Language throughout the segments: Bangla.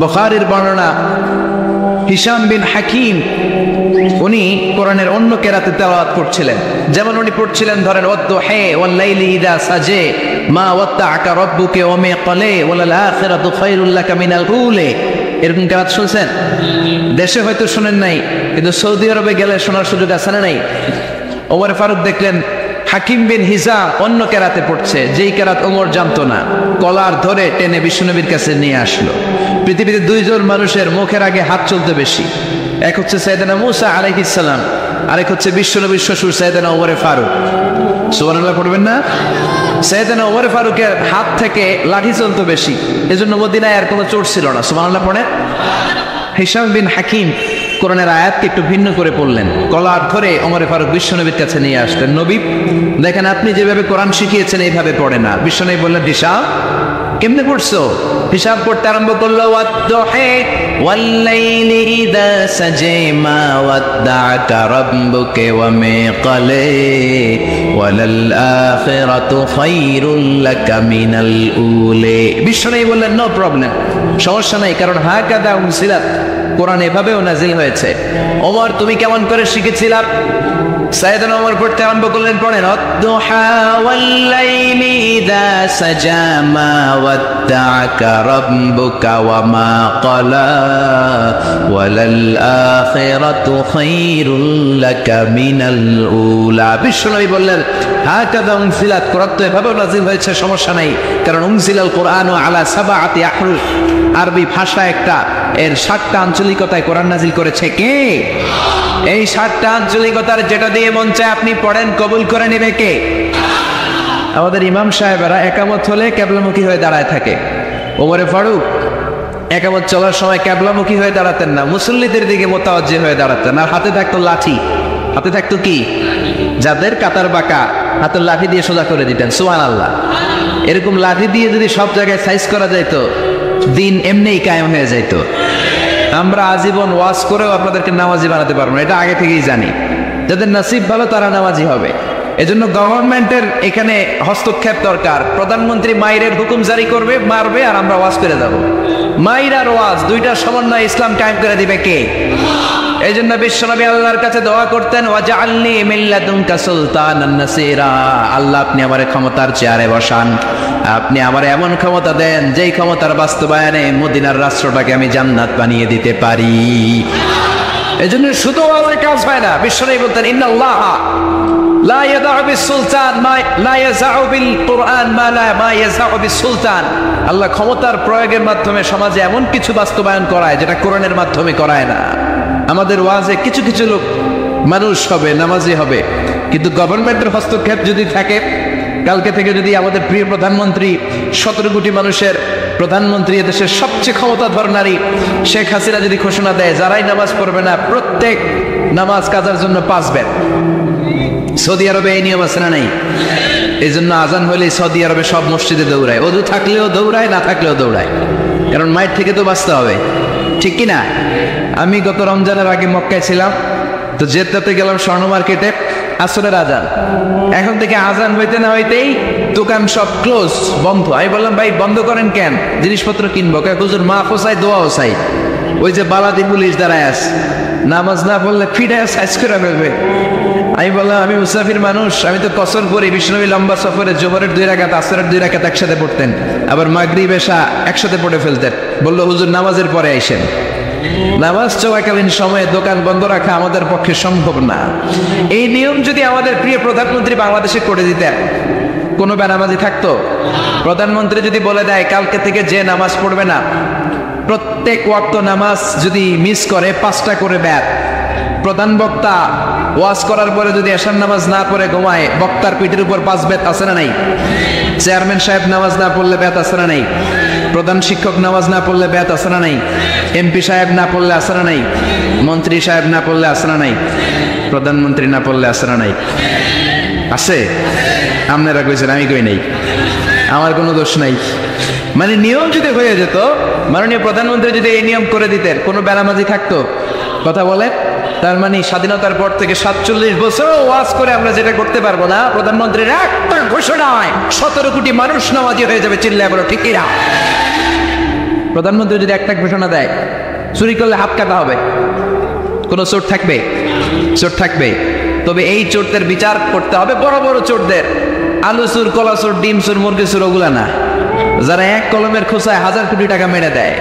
বুখারীর বর্ণনা, হিশাম বিন হাকিম উনি কোরআনের অন্য কেরাতে তেলাওয়াত করছিলেন। যেমন উনি পড়ছিলেন ধরেন ওয়াদ-দুহা ওয়াল লাইলি ইযা সাজা মা ওয়াদ্দাআকা রাব্বুকা ওয়া মা ক্বালা ওয়াল আখিরাতু খায়রুল লাকা মিনাল উলা। এরকম কেরাত শুনছেন? দেশে হয়তো শুনেন নাই, কিন্তু সৌদি আরবে গেলে শোনার সুযোগ আছে না নাই? ওমর ফারুক দেখলেন হাকিম বিন হিজাম অন্য কেরাতে পড়ছে, যেই কেরাত ওমর জানতো না। কলার ধরে টেনে বিশ্বনবীর কাছে নিয়ে আসলো। পৃথিবীতে দুইজন মানুষের মুখের আগে হাত চলতে বেশি, এক হচ্ছে সাইয়েদনা মূসা আলাইহিস সালাম, আরেক হচ্ছে বিশ্বনবীর শ্বশুর সাইয়েদনা ওমর ফারুক। সুবহানাল্লাহ পড়বেন না? সাইয়েদনা ওমর ফারুকের হাত থেকে লাঠি চলতো বেশি, এজন্য মদিনায় আর কোনো চোর ছিল না। সুবহানাল্লাহ পড়ে। হিশাম বিন হাকিম কোরআনের আয়াতকে একটু ভিন্ন করে পড়লেন, কলার ধরে ওমর ফারুক বিশ্বনবীর কাছে নিয়ে আসলেন। নবী দেখেন আপনি যেভাবে কোরআন শিখিয়েছেন এইভাবে পড়ে না। বিশ্বনবী বললেন হিশাম কেমনে পড়ছো? হিসাব করতে আরম্ভ করলো ওয়াদ-দুহা ওয়াল লাইলি ইযা সাজা মা ওয়াদ্দাআকা রাব্বুকা ওয়া মা ক্বালা ওয়ালাল আখিরাতু খায়রুল লাকা মিনাল উলা। বিশ্বনবী বললেন নো প্রবলেম, সমস্যা নাই, কারণ হাকাদা উনসিলাত, কোরআন এভাবেও নাজিল হয়েছে। ওমর তুমি কেমন করে শিখেছিলা? সাইয়েদনা ওমর পড়তে আরম্ভ করলেন, পড়েন ওয়াদ-দুহা ওয়াল লাইলি ইযা সাজা মা ওয়াদ্দাআকা রাব্বুকা ওয়া মা ক্বালা ওয়ালাল আখিরাতু খায়রুল লাকা মিনাল উলা। বিশ্বনবী বললেন হাকাদা উনসিলাত, কোরআন তো এভাবেও নাজিল হয়েছে, সমস্যা নাই, কারণ উনসিলাল কোরআনু আলা সাবআতি আহরুফ, আরবি ভাষা একটা, এর 7টা আঞ্চলিকতায় কোরআন নাজিল করেছে কে? এই 7টা আঞ্চলিকতার যেটা দিয়ে মন চায় আপনি পড়েন, কবুল করে নেবে কে? আমাদের ইমাম সাহেবেরা একামত হলে কিবলামুখী হয়ে দাঁড়ায় থাকে। ওমর ফারুক একামত চলার সময় কিবলামুখী হয়ে দাঁড়াতেন না, মুসল্লিদের দিকে মোতাওয়াজ্জি হয়ে দাঁড়াতেন। আর হাতে থাকতো লাঠি, হাতে থাকতো কি? যাদের কাতার বাঁকা হাতের লাঠি দিয়ে সোজা করে দিতেন। সুবহানাল্লাহ। এরকম লাঠি দিয়ে যদি সব জায়গায় সাইজ করা যেত, দিন এমনিই কায়েম হয়ে যেত। আমরা আজীবন ওয়াজ করেও আপনাদেরকে নামাজি বানাতে পারবো না, এটা আগে থেকেই জানি। যাদের নসিব ভালো তারা নামাজি হবে। এজন্য গভর্নমেন্টের এখানে হস্তক্ষেপ দরকার। প্রধানমন্ত্রী মাইরের হুকুম জারি করবে, মারবে, আর আমরা ওয়াজ করে যাব। মাইর আর ওয়াজ দুইটার সমন্বয় ইসলাম কায়েম করে দিবে কে? এই জন্য বিশ্বনবী আল্লাহর কাছে দোয়া করতেন, ওয়াজআলনি মিন লাদুনকা সুলতানান নাসীরা, আল্লাহ আপনি আমার ক্ষমতার চেয়ারে বসান, আপনি আমার এমন ক্ষমতা দেন যেই ক্ষমতার বাস্তবায়নে মদিনার রাষ্ট্রটাকে আমি জান্নাত বানিয়ে দিতে পারি। এই জন্য শুধু আমার কাজ হয় না। বিশ্বনবী বলতেন ইন্নাল্লাহ লা ইয়াদাউ বিস-সুলতান মা লা ইয়াযাউ বিল কুরআন মা ইয়াযাউ বিস-সুলতান। আল্লাহ ক্ষমতার প্রয়োগের মাধ্যমে সমাজে এমন কিছু বাস্তবায়ন করায় যেটা কোরআনের মাধ্যমে করায় না। আমাদের ওয়াজে কিছু কিছু লোক মানুষ হবে, নামাজি হবে, কিন্তু গভর্নমেন্টের হস্তক্ষেপ যদি থাকে, কালকে থেকে যদি আমাদের প্রিয় প্রধানমন্ত্রী 17 কোটি মানুষের প্রধানমন্ত্রী, এদেশের সবচেয়ে ক্ষমতাধর নারী শেখ হাসিনা যদি ঘোষণা দেয় যারাই নামাজ পড়বে না প্রত্যেক নামাজ কাজার জন্য 5 বেত। সৌদি আরবে এই নিয়ম আছে না নাই? এই জন্য আজান হলেই সৌদি আরবে সব মসজিদে দৌড়ায়, ওযু থাকলেও দৌড়ায়, না থাকলেও দৌড়ায়, কারণ মায়ের থেকে তো বাঁচতে হবে, ঠিক কিনা? আমি গত রমজানের আগে মক্কায় ছিলাম, তো জেদ্দাতে গেলাম স্বর্ণ মার্কেটে, আসরের আজান, এখন থেকে আজান হইতে না হইতেই দোকান সব ক্লোজ, বন্ধ। আমি বললাম ভাই বন্ধ করেন কেন? জিনিসপত্র কিনবো। হুজুর মাফ চাই, দোয়াও চাই। ওই যে বালাদি পুলিশ দাঁড়ায় আছে, নামাজ না পড়লে ফিডায় সাইজ করে ফেলবে। আমি বললাম আমি মুসাফির মানুষ, আমি তো কসর করি। বিষ্ণবী লম্বা সফরে জোহরের 2 রাকাত, আসরের 2 রাকাত একসাথে পড়তেন, আবার মাগরিব এশা একসাথে পড়ে ফেলতেন। বললো হুজুর নামাজের পরে আইসেন। নামাজ চলাকালীন সময়ে দোকান বন্ধ রাখা আমাদের পক্ষে সম্ভব না। এই নিয়ম যদি আমাদের প্রিয় প্রধানমন্ত্রী বাংলাদেশে করে দিতেন, কোনো বেনামাজি থাকতো? প্রধানমন্ত্রী যদি বলে দেয় কালকে থেকে যে নামাজ পড়বে না, প্রত্যেক ওয়াক্ত নামাজ যদি মিস করে 5টা করে ব্যাট। প্রধান বক্তা ওয়াজ করার পরে যদি এশার নামাজ না পড়ে ঘুমায়, বক্তার পিঠের উপর 5 বেত আছে না নাই? চেয়ারম্যান সাহেব নামাজ না পড়লে বেত আছে না নাই? প্রধান শিক্ষক নামাজ না পড়লে বেত আছে না নাই? এমপি সাহেব না পড়লে আছে না নাই? মন্ত্রী সাহেব না পড়লে আছে না নাই? প্রধানমন্ত্রী না পড়লে আছে না নাই? আছে? আপনারা কইছেন, আমি কই নাই, আমার কোনো দোষ নাই। মানে নিয়ম যদি হয়ে যেত, মাননীয় প্রধানমন্ত্রী যদি এই নিয়ম করে দিতেন, কোনো বেনামাজি থাকতো? কথা বলে। তার মানে স্বাধীনতার পর থেকে 47 বছর ওয়াজ করে আমরা যেটা করতে পারবো না, প্রধানমন্ত্রীর একটা ঘোষণায় 17 কোটি মানুষ নামাজি হয়ে যাবে। চিল্লায় বলো ঠিক কিনা? প্রধানমন্ত্রী যদি একটা ঘোষণা দেয় চুরি করলে হাত কাটা হবে, কোনো চোর থাকবে? চোর থাকবে। তবে এই চোরদের বিচার করতে হবে বড় বড় চোরদের, আলু চোর, কলা চোর, ডিম চোর, মুরগি চোর, ওগুলা না। যারা এক কলমের খোঁচায় 1000 কোটি টাকা মেরে দেয়,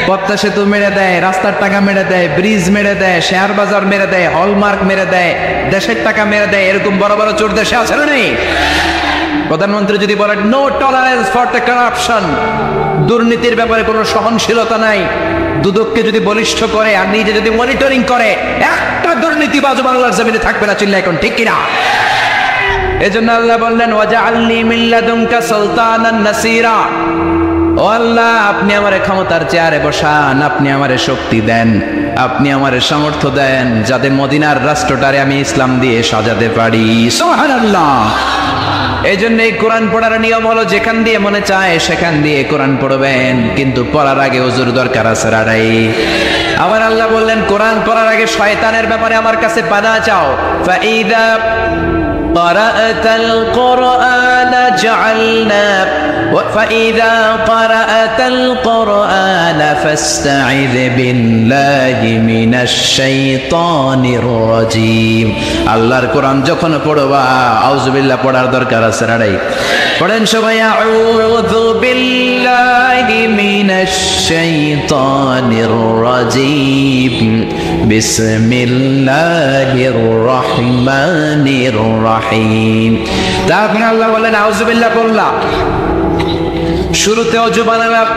পদ্মা সেতু মেরে দেয়, রাস্তার টাকা মেরে দেয়, ব্রিজ মেরে দেয়, শেয়ার বাজার মেরে দেয়, হলমার্ক মেরে দেয়, দেশের টাকা মেরে দেয়, এরকম বড় বড় চোর দেশে আছে না নেই? প্রধানমন্ত্রী যদি বলেন no tolerance for the corruption, দুর্নীতির ব্যাপারে কোনো সহনশীলতা নাই, দুদককে যদি বলিষ্ঠ করে আর নিজে যদি মনিটরিং করে, একটা দুর্নীতিবাজ বাংলার জমিনে থাকবে না। চিল্লা এখন ঠিক কিনা? এজন্য আল্লাহ বললেন ওয়াজআলনি মিন লাদুনকা সুলতানান নাসীরা, ও আল্লাহ আপনি আমারে ক্ষমতার চেয়ারে বসান, আপনি আমারে শক্তি দেন, আপনি আমারে সামর্থ্য দেন, যাতে মদিনার রাষ্ট্রটারে আমি ইসলাম দিয়ে সাজাতে পারি। সুবহানাল্লাহ। এই জন্য এই কোরআন পড়ার নিয়ম হলো যেখান দিয়ে মনে চায় সেখান দিয়ে কোরআন পড়বেন, কিন্তু পড়ার আগে ওযুর দরকার আছে রাড়াই। আবার আল্লাহ বললেন কোরআন পড়ার আগে শয়তানের ব্যাপারে আমার কাছে পানাহ চাও। ফাইদা قرأت القرآن جعلنا فإذا قرأت القرآن فاستعذ بالله من الشيطان الرجيم। আল্লাহর কোরআন যখন পড়বা আউযুবিল্লাহ পড়ার দরকার আছে রাড়াই। পড়েন সবাই আউযু বিল্লাহি মিনাশ শাইতানির রাজীম বিসমিল্লাহির রহমানির রহিম। তারপর আল্লাহ বলেন আউযুবিল্লাহ পড়লা, শুরুতে ওযু বানালাম,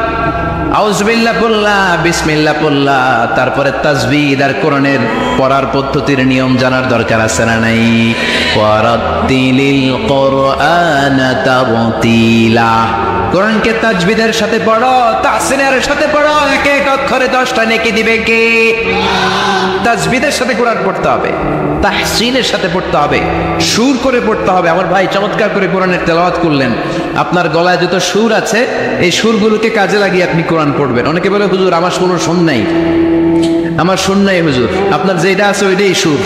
আউযুবিল্লাহ পড়লা, বিসমিল্লাহ পড়লা, তারপরে তাসবিহ আর কোরআনের পড়ার পদ্ধতির নিয়ম জানার দরকার আছে না নাই? ওয়ারাত্তিলিল কুরআনা তারতিলা, কোরআনকে তাজবিদের সাথে পড়ো, তাহসিনের সাথে পড়ো, এক এক অক্ষরে 10টা নেকি দিবে কে? তাজবিদের সাথে কোরআন পড়তে হবে, তাহসিনের সাথে পড়তে হবে, সুর করে পড়তে হবে। আমার ভাই চমৎকার করে কোরআনের তেলাওয়াত করলেন, আপনার গলায় যত সুর আছে এই সুরগুলোকে কাজে লাগিয়ে আপনি কোরআন পড়বেন। অনেকে বলে হুজুর আমার কোনো সুর নাই, আমার সুর নাই হুজুর। আপনার যেটা আছে ওইটাই সুর।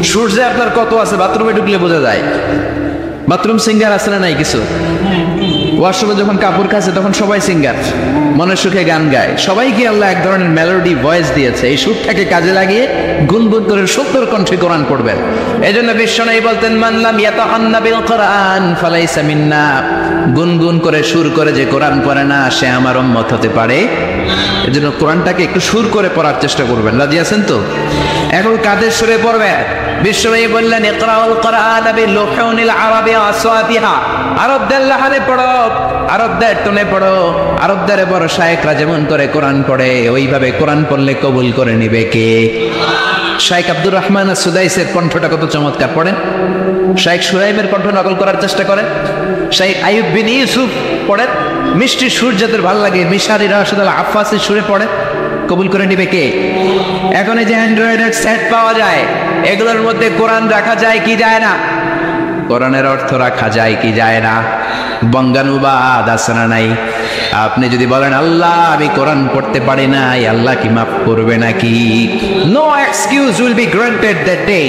সুর যে আপনার কত আছে বাথরুমে ঢুকলে বোঝা যায়। বাথরুম সিঙ্গার আছে না নাই কিছু? ওয়াশরুমে যখন কাপড় কাচে তখন সবাই সিঙ্গার, মনের সুখে গান গায়। সবাইকে আল্লাহ এক ধরনের মেলোডি ভয়েস দিয়েছে, এই সুরটাকে কাজে লাগিয়ে গুনগুন করে সুন্দর কণ্ঠে কোরআন পড়বেন। এই জন্য বিশ্বনবী বলতেন মান লাম ইয়াতাহান্না বিল কোরআন ফালাইসা মিন্না, গুনগুন করে সুর করে যে কোরআন পড়ে না সে আমার উম্মত হতে পারে। এই জন্য কোরআনটাকে একটু সুর করে পড়ার চেষ্টা করবেন। রাজি আছেন তো? এখন কাদের সুরে পড়বে? বিশ্বনবী বললেন ইকরাউল কোরআন বিলুহুনিল আরাবি আসওয়াতিহা, আরবদের লাহানে পড়ো, আরবদের টোনে পড়ো, আরবদের বড় শায়েখরা যেমন করে কোরআন পড়ে ওইভাবে কোরআন পড়লে কবুল করে নিবে কে? শাইখ আব্দুর রহমান সুদাইসের কণ্ঠটা কত চমৎকার, পড়েন। শাইখ সুরাইমের কণ্ঠ নকল করার চেষ্টা করেন। শাইখ আইয়ুব বিন ইউসুফ পড়েন, মিষ্টি সুর যাদের ভালো লাগে মিশারি রাশিদ আল আফাসের সুরে পড়েন, কবুল করে নিবে কে? এখন এই যে অ্যান্ড্রয়েডের সেট পাওয়া যায়, এগুলোর মধ্যে কোরআন রাখা যায় কি যায় না? কোরআনের অর্থ রাখা যায় কি যায় না? বঙ্গানুবাদ আছে না নাই? আপনি যদি বলেন আল্লাহ আমি কোরআন পড়তে পারি নাই, আল্লাহ কি মাফ করবে নাকি? No excuse will be granted that day.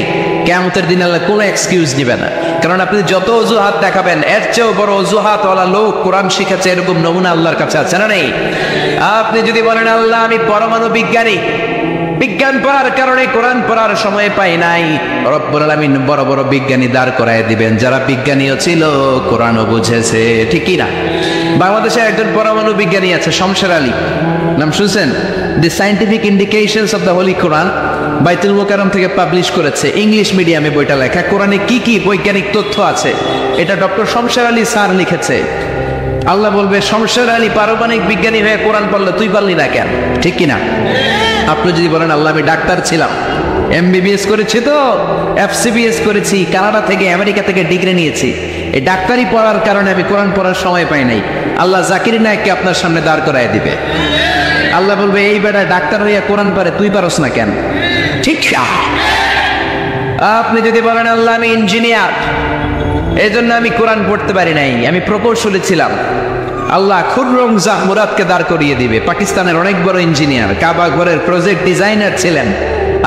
কিয়ামতের দিন আল্লাহ কোনো এক্সকিউজ দিবে না, কারণ আপনি যত অজুহাত দেখাবেন এর চেয়েও বড় অজুহাতওয়ালা লোক কোরআন শিখেছে এরকম নমুনা আল্লাহর কাছে আছে না নেই? আপনি যদি বলেন আল্লাহ আমি পরমাণু বিজ্ঞানী, বিজ্ঞান পড়ার কারণে কোরআন পড়ার সময় পাই নাই, রব্বুল আলামিন বড় বড় বিজ্ঞানী দাঁড় করায় দিবেন যারা বিজ্ঞানীও ছিল কোরআনও বুঝেছে। ঠিক কি না? বাংলাদেশে একজন পরমাণু বিজ্ঞানী আছে শমশের আলী, নাম শুনছেন? The scientific indications of the holy Quran, Baitul Mukarram থেকে পাবলিশ করেছে, ইংলিশ মিডিয়ামে বইটা লেখা। কোরআনে কি কি বৈজ্ঞানিক তথ্য আছে এটা ডক্টর শমশের আলী স্যার লিখেছে। আল্লাহ বলবে শমশের আলী পারমাণবিক বিজ্ঞানী হয়ে কোরআন পড়লে তুই পারলি না কেন? ঠিক কিনা? আপনি যদি বলেন আল্লাহ আমি ডাক্তার ছিলাম, এমবিবিএস করেছি, তো এফসিবিএস করেছি, কানাডা থেকে আমেরিকা থেকে ডিগ্রি নিয়েছি, এই ডাক্তারি পড়ার কারণে আমি কোরআন পড়ার সময় পাই নাই, আল্লাহ জাকির নায়েককে আপনার সামনে দাঁড় করায় দিবে। আল্লাহ বলবে এই বেটা ডাক্তার হইয়া কোরআন পারে তুই পারস না কেন? ঠিক। আপনি যদি বলেন আল্লাহ আমি ইঞ্জিনিয়ার, এই জন্য আমি কোরআন পড়তে পারি নাই, আমি প্রকৌশলী ছিলাম, আল্লাহ খুররম জাহ মুরাদকে দাঁড় করিয়ে দিবে, পাকিস্তানের অনেক বড় ইঞ্জিনিয়ার, কাবা ঘরের প্রজেক্ট ডিজাইনার ছিলেন।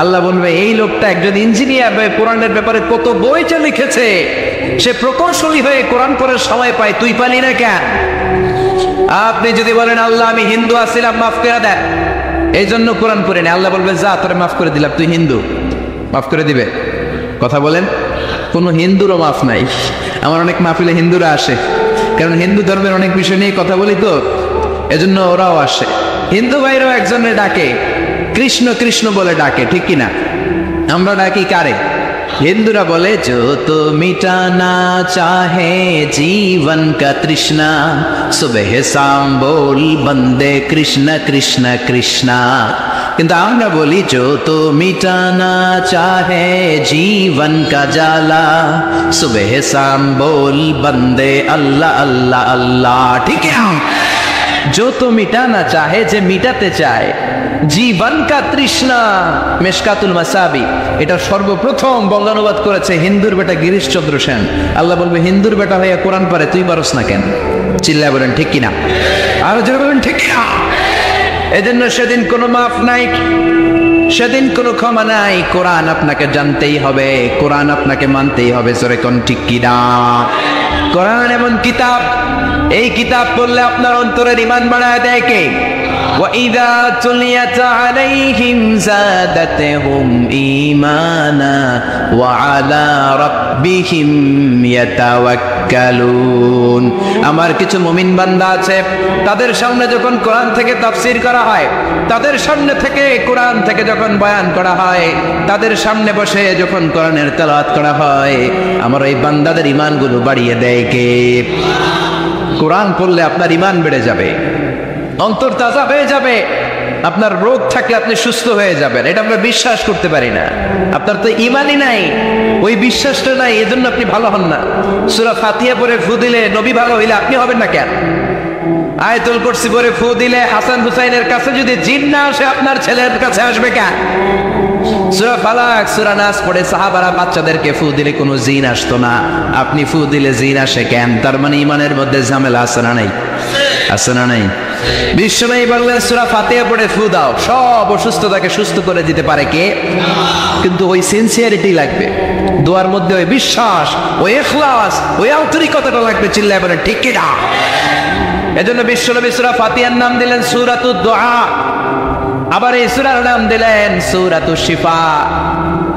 আল্লাহ বলবে এই লোকটা একজন ইঞ্জিনিয়ার হয়ে কোরআনের ব্যাপারে কত বইটা লিখেছে, সে প্রকৌশলী হয়ে কোরআন পড়ার সময় পায়, তুই পালি না কেন? আপনি যদি বলেন আল্লাহ আমি হিন্দু আছিলাম মাফ করে দেন, এই জন্য কোরআন পড়ে নেই, আল্লাহ বলবে যা তোরে মাফ করে দিলাম, তুই হিন্দু, মাফ করে দিবে? কথা বলেন, কোনো হিন্দুরও মাফ নাই। আমার অনেক মাহফিলে হিন্দুরা আসে, কারণ হিন্দু ধর্মের অনেক বিষয় নিয়ে কথা বলি তো, এজন্য ওরাও আসে। হিন্দু ভাইরাও একজনের ডাকে কৃষ্ণ কৃষ্ণ বলে ডাকে, ঠিক কিনা? আমরা ডাকি কারে? হিন্দুরা বলে जो तो मिटाना चाहे जीवन का तृष्णा सुबह शाम बोल बंदे कृष्ण कृष्ण कृष्णा। কিন্তু আমরা বলি जो तो मिटाना चाहे जीवन का जाला सुबह शाम बोल बंदे अल्लाह अल्लाह अल्लाह। ठीक है, जो तो मिटाना चाहे, যে মিটাতে চায় জীবন কা তৃষ্ণা। মেশকাতুল মাসাবি এটা সর্বপ্রথম বঙ্গানুবাদ করেছে হিন্দুর বেটা গিরিশচন্দ্র সেন। আল্লাহ বলবে হিন্দুর বেটা হয়ে কোরআন পারে, তুই পারস না কেন? চিল্লায় বলেন ঠিক কিনা? আরো জোরে বলেন ঠিক কিনা? এজন্য সেদিন কোনো মাফ নাই, সেদিন কোনো ক্ষমা নাই। কোরআন আপনাকে জানতেই হবে, কোরআন আপনাকে মানতেই হবে। জোরে কোন ঠিক কিনা? কোরআন এমন কিতাব, এই কিতাব পড়লে আপনার অন্তরের ঈমান বাড়ায় দেয় কে? وَإِذَا تُلِيَتْ عَلَيْهِمْ زَادَتْهُمْ إِيمَانًا وَعَلَى رَبِّهِمْ يَتَوَكَّلُونَ। আমার কিছু মুমিন বান্দা আছে, তাদের সামনে যখন কোরআন থেকে তাফসীর করা হয়, তাদের সামনে থেকে কোরআন থেকে যখন বয়ান করা হয়, তাদের সামনে বসে যখন কোরআনের তেলাওয়াত করা হয়, আমার এই বান্দাদের ঈমানগুলো বাড়িয়ে দেয় কে? কোরআন পড়লে আপনার ঈমান বেড়ে যাবে, অন্তর তাজা হয়ে যাবে, আপনার রোগ থাকলে আপনি সুস্থ হয়ে যাবেন। এটা আমরা বিশ্বাস করতে পারি না, আপনার তো ঈমানই নাই, ওই বিশ্বাসটা নাই, এজন্য আপনি ভালো হন না। সূরা ফাতিহা পড়ে ফু দিলে নবী ভালো হইলে আপনি হবেন না কেন? আয়াতুল কুরসি পড়ে ফু দিলে হাসান হুসাইনের কাছে যদি জিন না আসে, আপনার ছেলের কাছে আসবে কেন? সূরা ফালাক সূরা নাস পড়ে সাহাবারা বাচ্চাদেরকে ফু দিলে কোনো জিন আসতো না, আপনি ফু দিলে জিন আসে কেন? তার মানে ঈমানের মধ্যে ঝামেলা আছে না নাই? আছে না নাই? বিশ্বনবী বললেন সূরা ফাতিহা পড়ে ফু দাও, সব অসুস্থতাকে সুস্থ করে দিতে পারে কে? কিন্তু ওই সিনসিয়ারিটি লাগবে, দোয়ার মধ্যে ওই বিশ্বাস, ওই ইখলাস, ওই আন্তরিকতাটা লাগবে। চিল্লায় বলেন ঠিক কি না? এজন্য বিশ্বনবী সূরা ফাতিহার নাম দিলেন সূরাতুদ দুআ, আবার এই সূরার নাম দিলেন সূরাতুশ শিফা।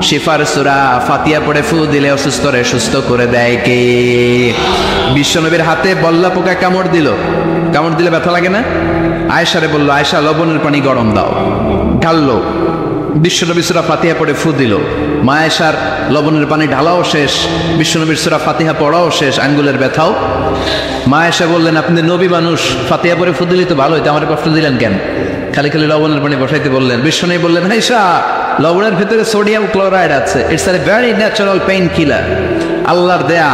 শিফার সূরা। ফাতিহা পড়ে ফু দিলে অসুস্থরে সুস্থ করে দেয় কে? বিশ্বনবীর হাতে বল্লা পোকা কামড় দিল, কামড় দিলে ব্যথা লাগে না? আয়েশারে বলল, আয়েশা লবণের পানি গরম দাও, ঢাললো। বিশ্বনবী সূরা ফাতিহা পড়ে ফু দিল, মা আয়েশার লবণের পানি ঢালাও শেষ, বিশ্বনবীর সূরা ফাতিহা পড়াও শেষ, আঙ্গুলের ব্যথাও। মা আয়েশা বললেন, আপনি নবী মানুষ, ফাতিহা পড়ে ফু দিলে তো ভালো হইতো, আমার কষ্ট দিলেন কেন? খালি খালি লবণের পানি বসাইতে বললেন। বিশ্বনবী বললেন, আয়েশা লবণের ভিতরে সোডিয়াম ক্লোরাইড আছে, it's a very natural pain killer, আল্লাহর দেয়া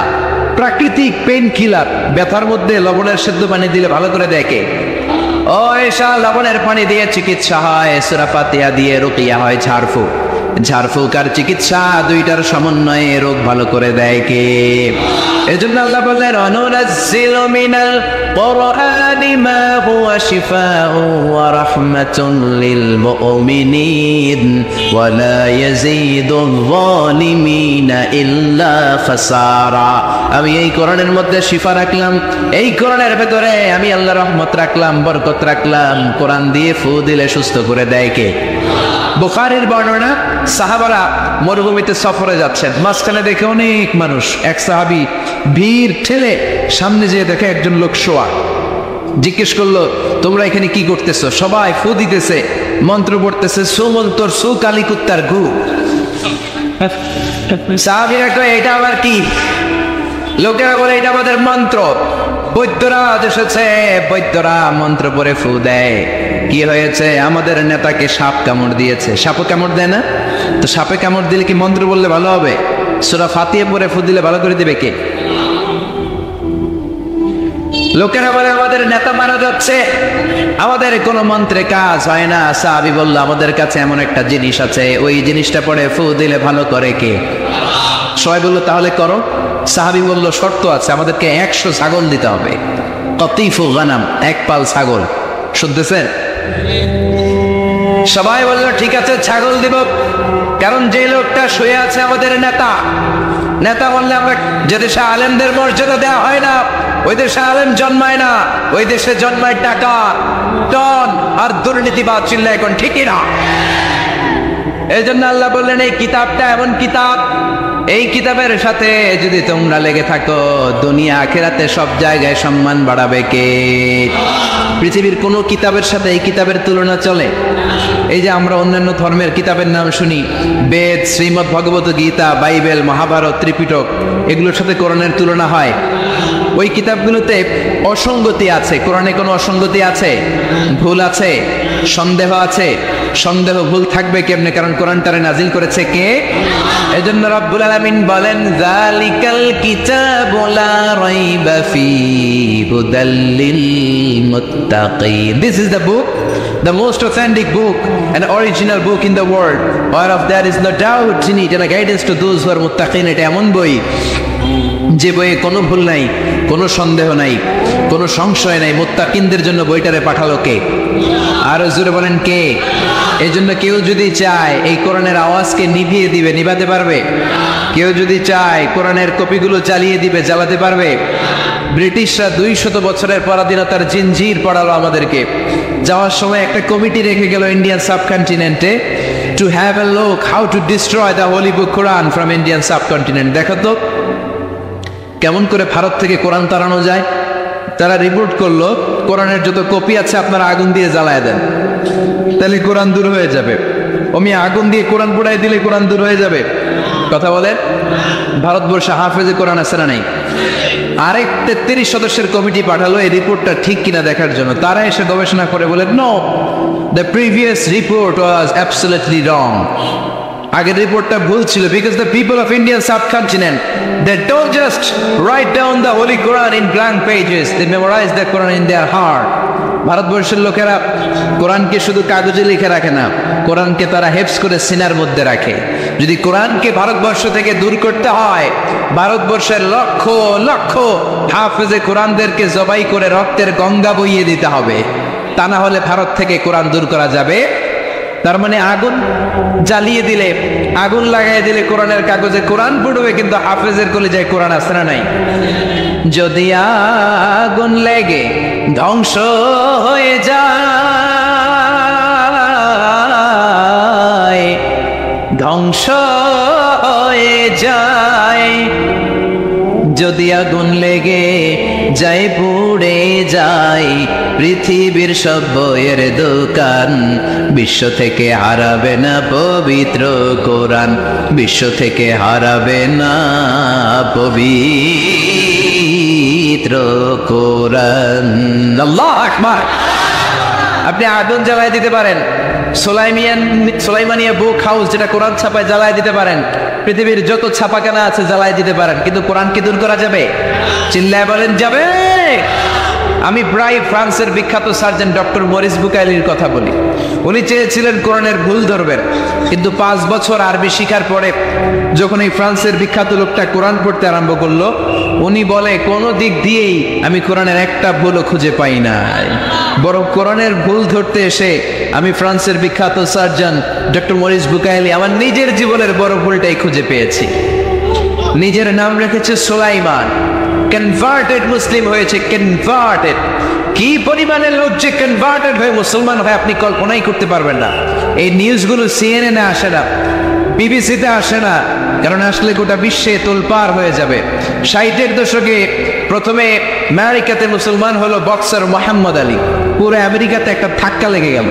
প্রাকৃতিক পেইন কিলার। ব্যথার মধ্যে লবণের সেদ্ধ পানি দিলে ভালো করে দেয় কে? ও আয়েশা, লবণের পানি দিয়ে চিকিৎসা হয়, সূরা ফাতিহা দিয়ে রুকিয়া হয়, ঝাড়ফুঁক। ঝাড়ফুঁক আর চিকিৎসা দুইটার সমন্বয়ে রোগ ভালো করে দেয় কে? এজন্য আল্লাহ বললেন, অনুনাজ্জিলু মিনাল কুরআনি মা হুয়া শিফাউ ওয়া রাহমাতুন লিল মুমিনিন ওয়া লা ইয়াজিদুয যালিমিনা ইল্লা খাসারা। আমি এই কোরআনের মধ্যে শিফা রাখলাম, এই কোরআনের ভেতরে আমি আল্লাহ রহমত রাখলাম, বরকত রাখলাম। কোরআন দিয়ে ফু দিলে সুস্থ করে দেয় কে? বুখারীর বর্ণনা, সাহাবারা মরুভূমিতে সফরে যাচ্ছেন, মাঝখানে দেখে অনেক মানুষ। এক সাহাবী ভিড় ঠেলে সামনে যেয়ে দেখে একজন লোক শোয়া। জিজ্ঞেস করলো, তোমরা এখানে কি করতেছো? সবাই ফু দিতেছে, মন্ত্র পড়তেছে, সুমন্তর সু কালী কুত্তার গু। সাহাবীরা কয়, এটা আবার কি? লোকেরা বলে, এটা আমাদের মন্ত্র। বৈদ্যরা এসেছে, বৈদ্যরা মন্ত্র পড়ে ফু দেয়। কি হয়েছে? আমাদের নেতাকে সাপ কামড় দিয়েছে। সাপও কামড় দেয় না? তো সাপে কামড় দিলে কি মন্ত্র বললে ভালো হবে? সূরা ফাতিহা পড়ে ফু দিলে ভালো করে দিবে কে? লোকেরা বলে, আমাদের নেতা মারা যাচ্ছে, আমাদের কোনো মন্ত্রে কাজ হয় না। সাহাবী বলল, আমাদের কাছে এমন একটা জিনিস আছে, ওই জিনিসটা পড়ে ফু দিলে ভালো করে কে? সবাই বলল, তাহলে করো। সাহাবী বলল, শর্ত আছে, আমাদেরকে 100 ছাগল দিতে হবে। কতিফু গানাম, এক পাল ছাগল। শুনতেছেন? সবাই বলল, ঠিক আছে, ছাগল দিব। কারণ যে লোকটা শুয়ে আছে আমাদের নেতা, নেতা বললে আমরা যে দেশে আলেমদের মর্যাদা দেওয়া হয় না, ওই দেশে আলেম জন্মায় না, ওই দেশে জন্মায় টাকা, টন আর দুর্নীতিবাদ। চিল্লা এখন ঠিকই না? এই জন্য আল্লাহ বললেন এই কিতাবটা এমন কিতাব, এই কিতাবের সাথে যদি তোমরা লেগে থাকো, দুনিয়া আখিরাতে সব জায়গায় সম্মান বাড়াবে কে? পৃথিবীর কোন কিতাবের সাথে এই কিতাবের তুলনা চলে? এই যে আমরা অন্যান্য ধর্মের কিতাবের নাম শুনি, বেদ, শ্রীমদ্ ভগবত গীতা, বাইবেল, মহাভারত, ত্রিপিটক, এগুলোর সাথে কোরআনের তুলনা হয়। ওই কিতাবগুলোতে অসঙ্গতি আছে। কোরআনে কোনো অসঙ্গতি আছে? ভুল আছে? সন্দেহ আছে? সন্দেহ ভুল থাকবে কেমনে? কারণ কোরআনটারে নাজিল করেছে কে? এজন্য রব্বুল আলামিন বলেন, যালিকাল কিতাবু লা রাইবা ফীহি হুদাল লিল মুত্তাকিন। This is the book, the most authentic book, an original book in the world, whereof there is no doubt in it, and a guidance to those who are muttaqin. এটা এমন বই যে বইয়ে কোনো ভুল নাই, কোনো সন্দেহ নাই, কোনো সংশয় নাই। মুত্তাকিনদের জন্য বইটারে পাঠালো কে? আরো জোরে বলেন কে? এই জন্য কেউ যদি চায় এই কোরআনের আওয়াজকে নিভিয়ে দিবে, নিভাতে পারবে? কেউ যদি চায় কোরআনের কপিগুলো চালিয়ে দিবে, জ্বালাতে পারবে? ব্রিটিশরা 200 বছরের পরাধীনতার জিনজির পড়ালো আমাদেরকে। যাওয়ার সময় একটা কমিটি রেখে গেল ইন্ডিয়ান সাবকন্টিনেন্টে, to have a look how to destroy the holy book Quran from Indian subcontinent. দেখো তো কেমন করে ভারত থেকে কোরআন তাড়ানো যায়। তারা রিপোর্ট করলো, কোরআনের যত কপি আছে আপনারা আগুন দিয়ে জ্বালায় দেন, তাহলে কোরআন দূর হয়ে যাবে। আমি আগুন দিয়ে কোরআন পোড়ায় দিলে কোরআন দূর হয়ে যাবে? কথা বলেন। ভারতবর্ষে হাফেজে কোরআন আছে না নাই? আরেক 33 সদস্যের কমিটি পাঠালো এই রিপোর্টটা ঠিক কিনা দেখার জন্য। তারা এসে গবেষণা করে বলে, no, the previous report was absolutely wrong. আগের রিপোর্টটা ভুল ছিল, because the people of Indian subcontinent, they don't just write down the holy Quran in blank pages, they memorize the Quran in their heart. ভারতবর্ষের লোকেরা কোরআনকে শুধু কাগজে লিখে রাখে না, কোরআনকে তারা হেফজ করে সিনার মধ্যে রাখে। যদি কোরআনকে ভারতবর্ষ থেকে দূর করতে হয়, ভারতবর্ষের লক্ষ লক্ষ হাফেজে কোরআনদেরকে জবাই করে রক্তের গঙ্গা বইয়ে দিতে হবে, তা না হলে ভারত থেকে কোরআন দূর করা যাবে। তার মানে আগুন জ্বালিয়ে দিলে, আগুন লাগাই দিলে কোরআনের কাগজে কোরআন পড়বে, কিন্তু হাফেজের কলিজায় কোরআন আছে না নাই? যদি আগুন লেগে ধ্বংস হয়ে যায়, ধ্বংস হয়ে যায়, যদি আগুন লেগে যায়, পুড়ে যায় পৃথিবীর সব বইয়ের দোকান, বিশ্ব থেকে হারাবে না পবিত্র কোরআন, বিশ্ব থেকে হারাবে না পবিত্র কোরআন। আল্লাহু আকবার। আপনি আগুন জ্বালায় দিতে পারেন, সোলাইমানিয়া বুক হাউস যেটা কোরআন ছাপায় জ্বালায় দিতে পারেন, পৃথিবীর যত ছাপাখানা আছে জ্বালায় দিতে পারেন, কিন্তু কোরআন কি দূর করা যাবে? চিল্লায় বলেন যাবে? আমি প্রায় ফ্রান্সের বিখ্যাত সার্জন ডক্টর মরিস বুকাইলির কথা বলি। উনি চেয়েছিলেন কোরআনের ভুল ধরবেন, কিন্তু 5 বছর আরবি শিখার পরে যখন এই ফ্রান্সের বিখ্যাত লোকটা কোরআন পড়তে আরম্ভ করলো, উনি বলে কোনো দিক দিয়েই আমি কোরআনের একটা ভুলও খুঁজে পাই নাই, বরং কোরআনের ভুল ধরতে এসে আমি ফ্রান্সের বিখ্যাত সার্জন ডক্টর মরিস বুকাইলি আমার নিজের জীবনের বড় ভুলটাই খুঁজে পেয়েছি। নিজের নাম রেখেছে সোলাইমান, কনভার্টেড মুসলিম হয়েছে। কনভার্টেড, কি পরিমাণের লোক যে কনভার্টেড হয়ে মুসলমান হয় আপনি কল্পনাই করতে পারবেন না। এই নিউজগুলো সিএনএনে আসে না, বিবিসিতে আসে না, কারণ আসলে গোটা বিশ্বে তোলপাড় হয়ে যাবে। 60-এর দশকে প্রথমে আমেরিকাতে মুসলমান হলো বক্সার মোহাম্মদ আলী, পুরো আমেরিকাতে একটা ধাক্কা লেগে গেল।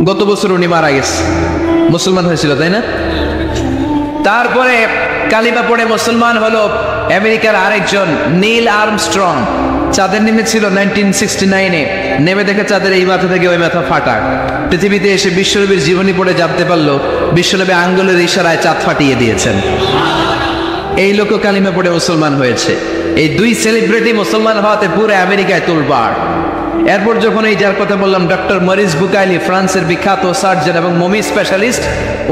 গত বছর উনি মারা গেছে, মুসলমান হয়েছিল তাই না? তারপরে কালিমা পড়ে মুসলমান হলো আমেরিকার আরেকজন নীল আর্মস্ট্রং। চাঁদের নেমেছিল 1969-এ, নেমে দেখে চাঁদের এই মাথা থেকে ওই মাথা ফাটা। পৃথিবীতে এসে বিশ্বনবীর জীবনী পড়ে জানতে পারলো বিশ্বনবী আঙ্গুলের ইশারায় চাঁদ ফাটিয়ে দিয়েছেন। এই লোক কালিমা পড়ে মুসলমান হয়েছে। এই দুই সেলিব্রিটি মুসলমান হওয়াতে পুরো আমেরিকায় তোলপাড়। এরপর যখন এই যার কথা বললাম ডক্টর মরিস বুকাইলি, ফ্রান্সের বিখ্যাত সার্জন এবং মমি স্পেশালিস্ট,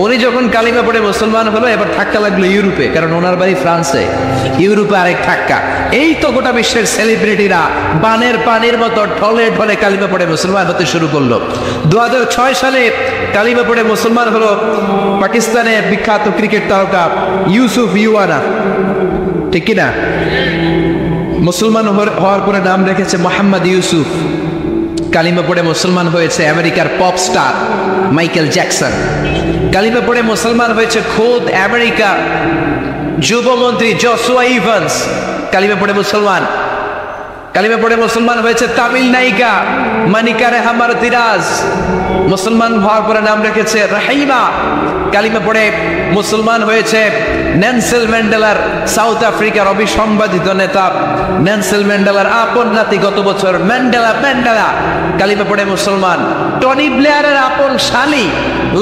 উনি যখন কালিমা পড়ে মুসলমান হলো, এবার ধাক্কা লাগলো ইউরোপে, কারণ ওনার বাড়ি ফ্রান্সে। ইউরোপে আরেক ধাক্কা। এই তো গোটা বিশ্বের সেলিব্রিটিরা বানের পানির মতো ঢলে ঢলে কালিমা পড়ে মুসলমান হতে শুরু করলো। 2006 সালে কালিমা পড়ে মুসলমান হলো পাকিস্তানের বিখ্যাত ক্রিকেট তারকা ইউসুফ ইউয়ানা, ঠিক কিনা? মুসলমান হওয়ার পরে নাম রেখেছে মোহাম্মদ ইউসুফ। কালিমা পড়ে মুসলমান হয়েছে আমেরিকার পপ স্টার মাইকেল জ্যাকসন। কালিমা পড়ে মুসলমান হয়েছে খোদ আমেরিকার যুবমন্ত্রী জসুয়া ইভান্স। কালিমা পড়ে মুসলমান। কালিমা পড়ে মুসলমান হয়েছে তামিল নায়িকা মানিকা রেহামার তিরাজ। মুসলমান হওয়ার পরে নাম রেখেছে রাহিমা। কালিমা পড়ে মুসলমান হয়েছে নেলসন ম্যান্ডেলার, সাউথ আফ্রিকার অবিসংবাদিত নেতা নেলসন ম্যান্ডেলার আপন নাতি গত বছর ম্যান্ডেলা কালিমা পড়ে মুসলমান। টনি ব্লেয়ারের আপন শালী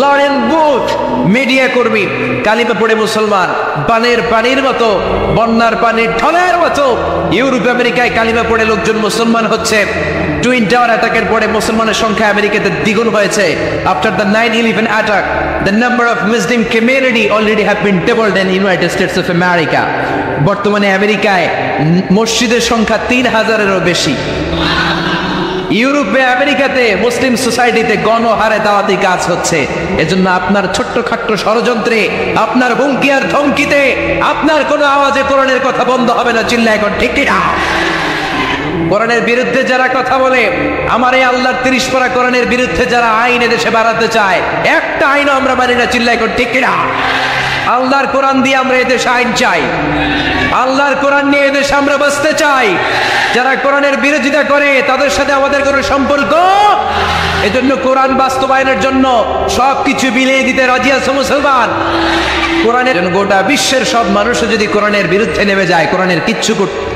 লরেন বুথ মিডিয়া কর্মী কালিমা পড়ে মুসলমান। পানির মতো, বন্যার পানির ঢলের মতো ইউরোপ আমেরিকায় কালিমা পড়ে লোকজন মুসলমান হচ্ছে। টুইন টাওয়ার অ্যাটাকের পরে মুসলমানের সংখ্যা আমেরিকাতে দ্বিগুণ হয়েছে। After the 9/11 attack, the number of Muslim community already have been doubled in United States of America. বর্তমানে আমেরিকায় মসজিদের সংখ্যা 3000-এরও বেশি। ইউরোপে আমেরিকাতে মুসলিম সোসাইটিতে গণহারে দাওয়াতি কাজ হচ্ছে। এজন্য আপনার ছোট্ট খাট্ট ষড়যন্ত্রে, আপনার হুমকি আর ধমকিতে, আপনার কোনো আওয়াজে কোরআনের কথা বন্ধ হবে না। চিল্লা এখন ঠিক না। কোরআনের বিরুদ্ধে যারা কথা বলে, আমার এই আল্লাহর 30 পারা কোরআনের বিরুদ্ধে যারা আইন এদেশে বাড়াতে চায়, একটা আইনও আমরা মানি না। চিল্লা এখন ঠিক না। আল্লাহর কোরআন দিয়ে আমরা এদেশে আইন চাই। আল্লাহর কোরআন নিয়ে এদেশে আমরা বাঁচতে চাই। যারা কোরআনের বিরোধিতা করে তাদের সাথে আমাদের কোনো সম্পর্ক। এজন্য কোরআন বাস্তবায়নের জন্য সবকিছু বিলিয়ে দিতে রাজি আছে মুসলমান। কোরআনের গোটা বিশ্বের সব মানুষ যদি কোরআনের বিরুদ্ধে নেমে যায়, কোরআনের কিচ্ছু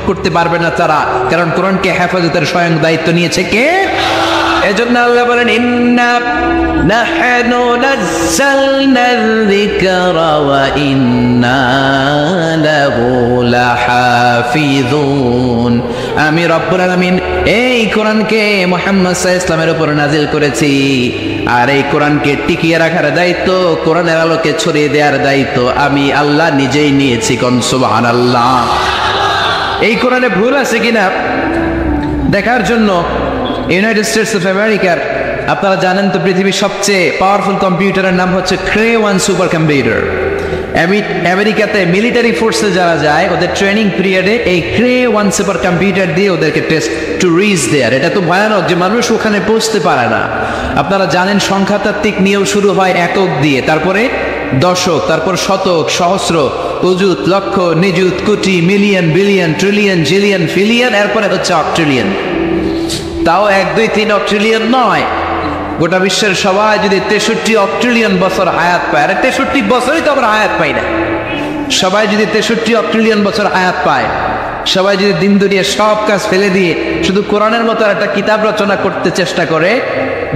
করতে পারবে না তারা, কারণ কোরআনকে হেফাজতের স্বয়ং দায়িত্ব নিয়েছে কে? এজন্য আল্লাহ বলেন, ইন্না নাহনু নাযালনাল যিকরা ওয়া ইন্না লাহু লাহাফিযুন। আমি রব্বুল আলামিন এই কোরআনকে মুহাম্মদ সাল্লাল্লাহু আলাইহি ওয়াসাল্লামের উপর নাজিল করেছি, আর এই কোরআনকে টিকিয়ে রাখার দায়িত্ব, কোরআনের আলোকে ছড়িয়ে দেওয়ার দায়িত্ব আমি আল্লাহ নিজেই নিয়েছি। কোন সুবহানাল্লাহ। এই কোরআনে ভুল আছে কিনা দেখার জন্য ইউনাইটেড স্টেটস অফ আমেরিকার, আপনারা জানেন তো, পৃথিবীর সবচেয়ে পাওয়ারফুল কম্পিউটারের নাম হচ্ছে ক্রে-1 সুপার কম্পিউটার। আমেরিকাতে মিলিটারি ফোর্সে যারা যায়, ওদের ট্রেনিং পিরিয়ডে এই ক্রে-1 সুপার কম্পিউটার দিয়ে ওদেরকে টেস্ট টু রিচ দেয়ার। এটা তো ভয়ানক যে মানুষ ওখানে পৌঁছতে পারে না। আপনারা জানেন সংখ্যাতাত্ত্বিক নিয়ম শুরু হয় একক দিয়ে, তারপরে দশক, তারপর শতক, সহস্র, অযুত, লক্ষ, নিযুত, কোটি, million, billion, trillion, zillion, pillion, এরপরে হচ্ছে অক্ট্রিলিয়ন। তাও 1, 2, 3 অক্ট্রিলিয়ন নয়। গোটা বিশ্বের সবাই যদি 63 অক্ট্রিলিয়ন বছর হায়াত পায়, আর 63 বছরই তো আমরা হায়াত পাই না। সবাই যদি 63 অক্ট্রিলিয়ন বছর হায়াত পায়, সবাই যদি দিন দুনিয়া সব কাজ ফেলে দিয়ে শুধু কোরআনের মতো একটা কিতাব রচনা করতে চেষ্টা করে,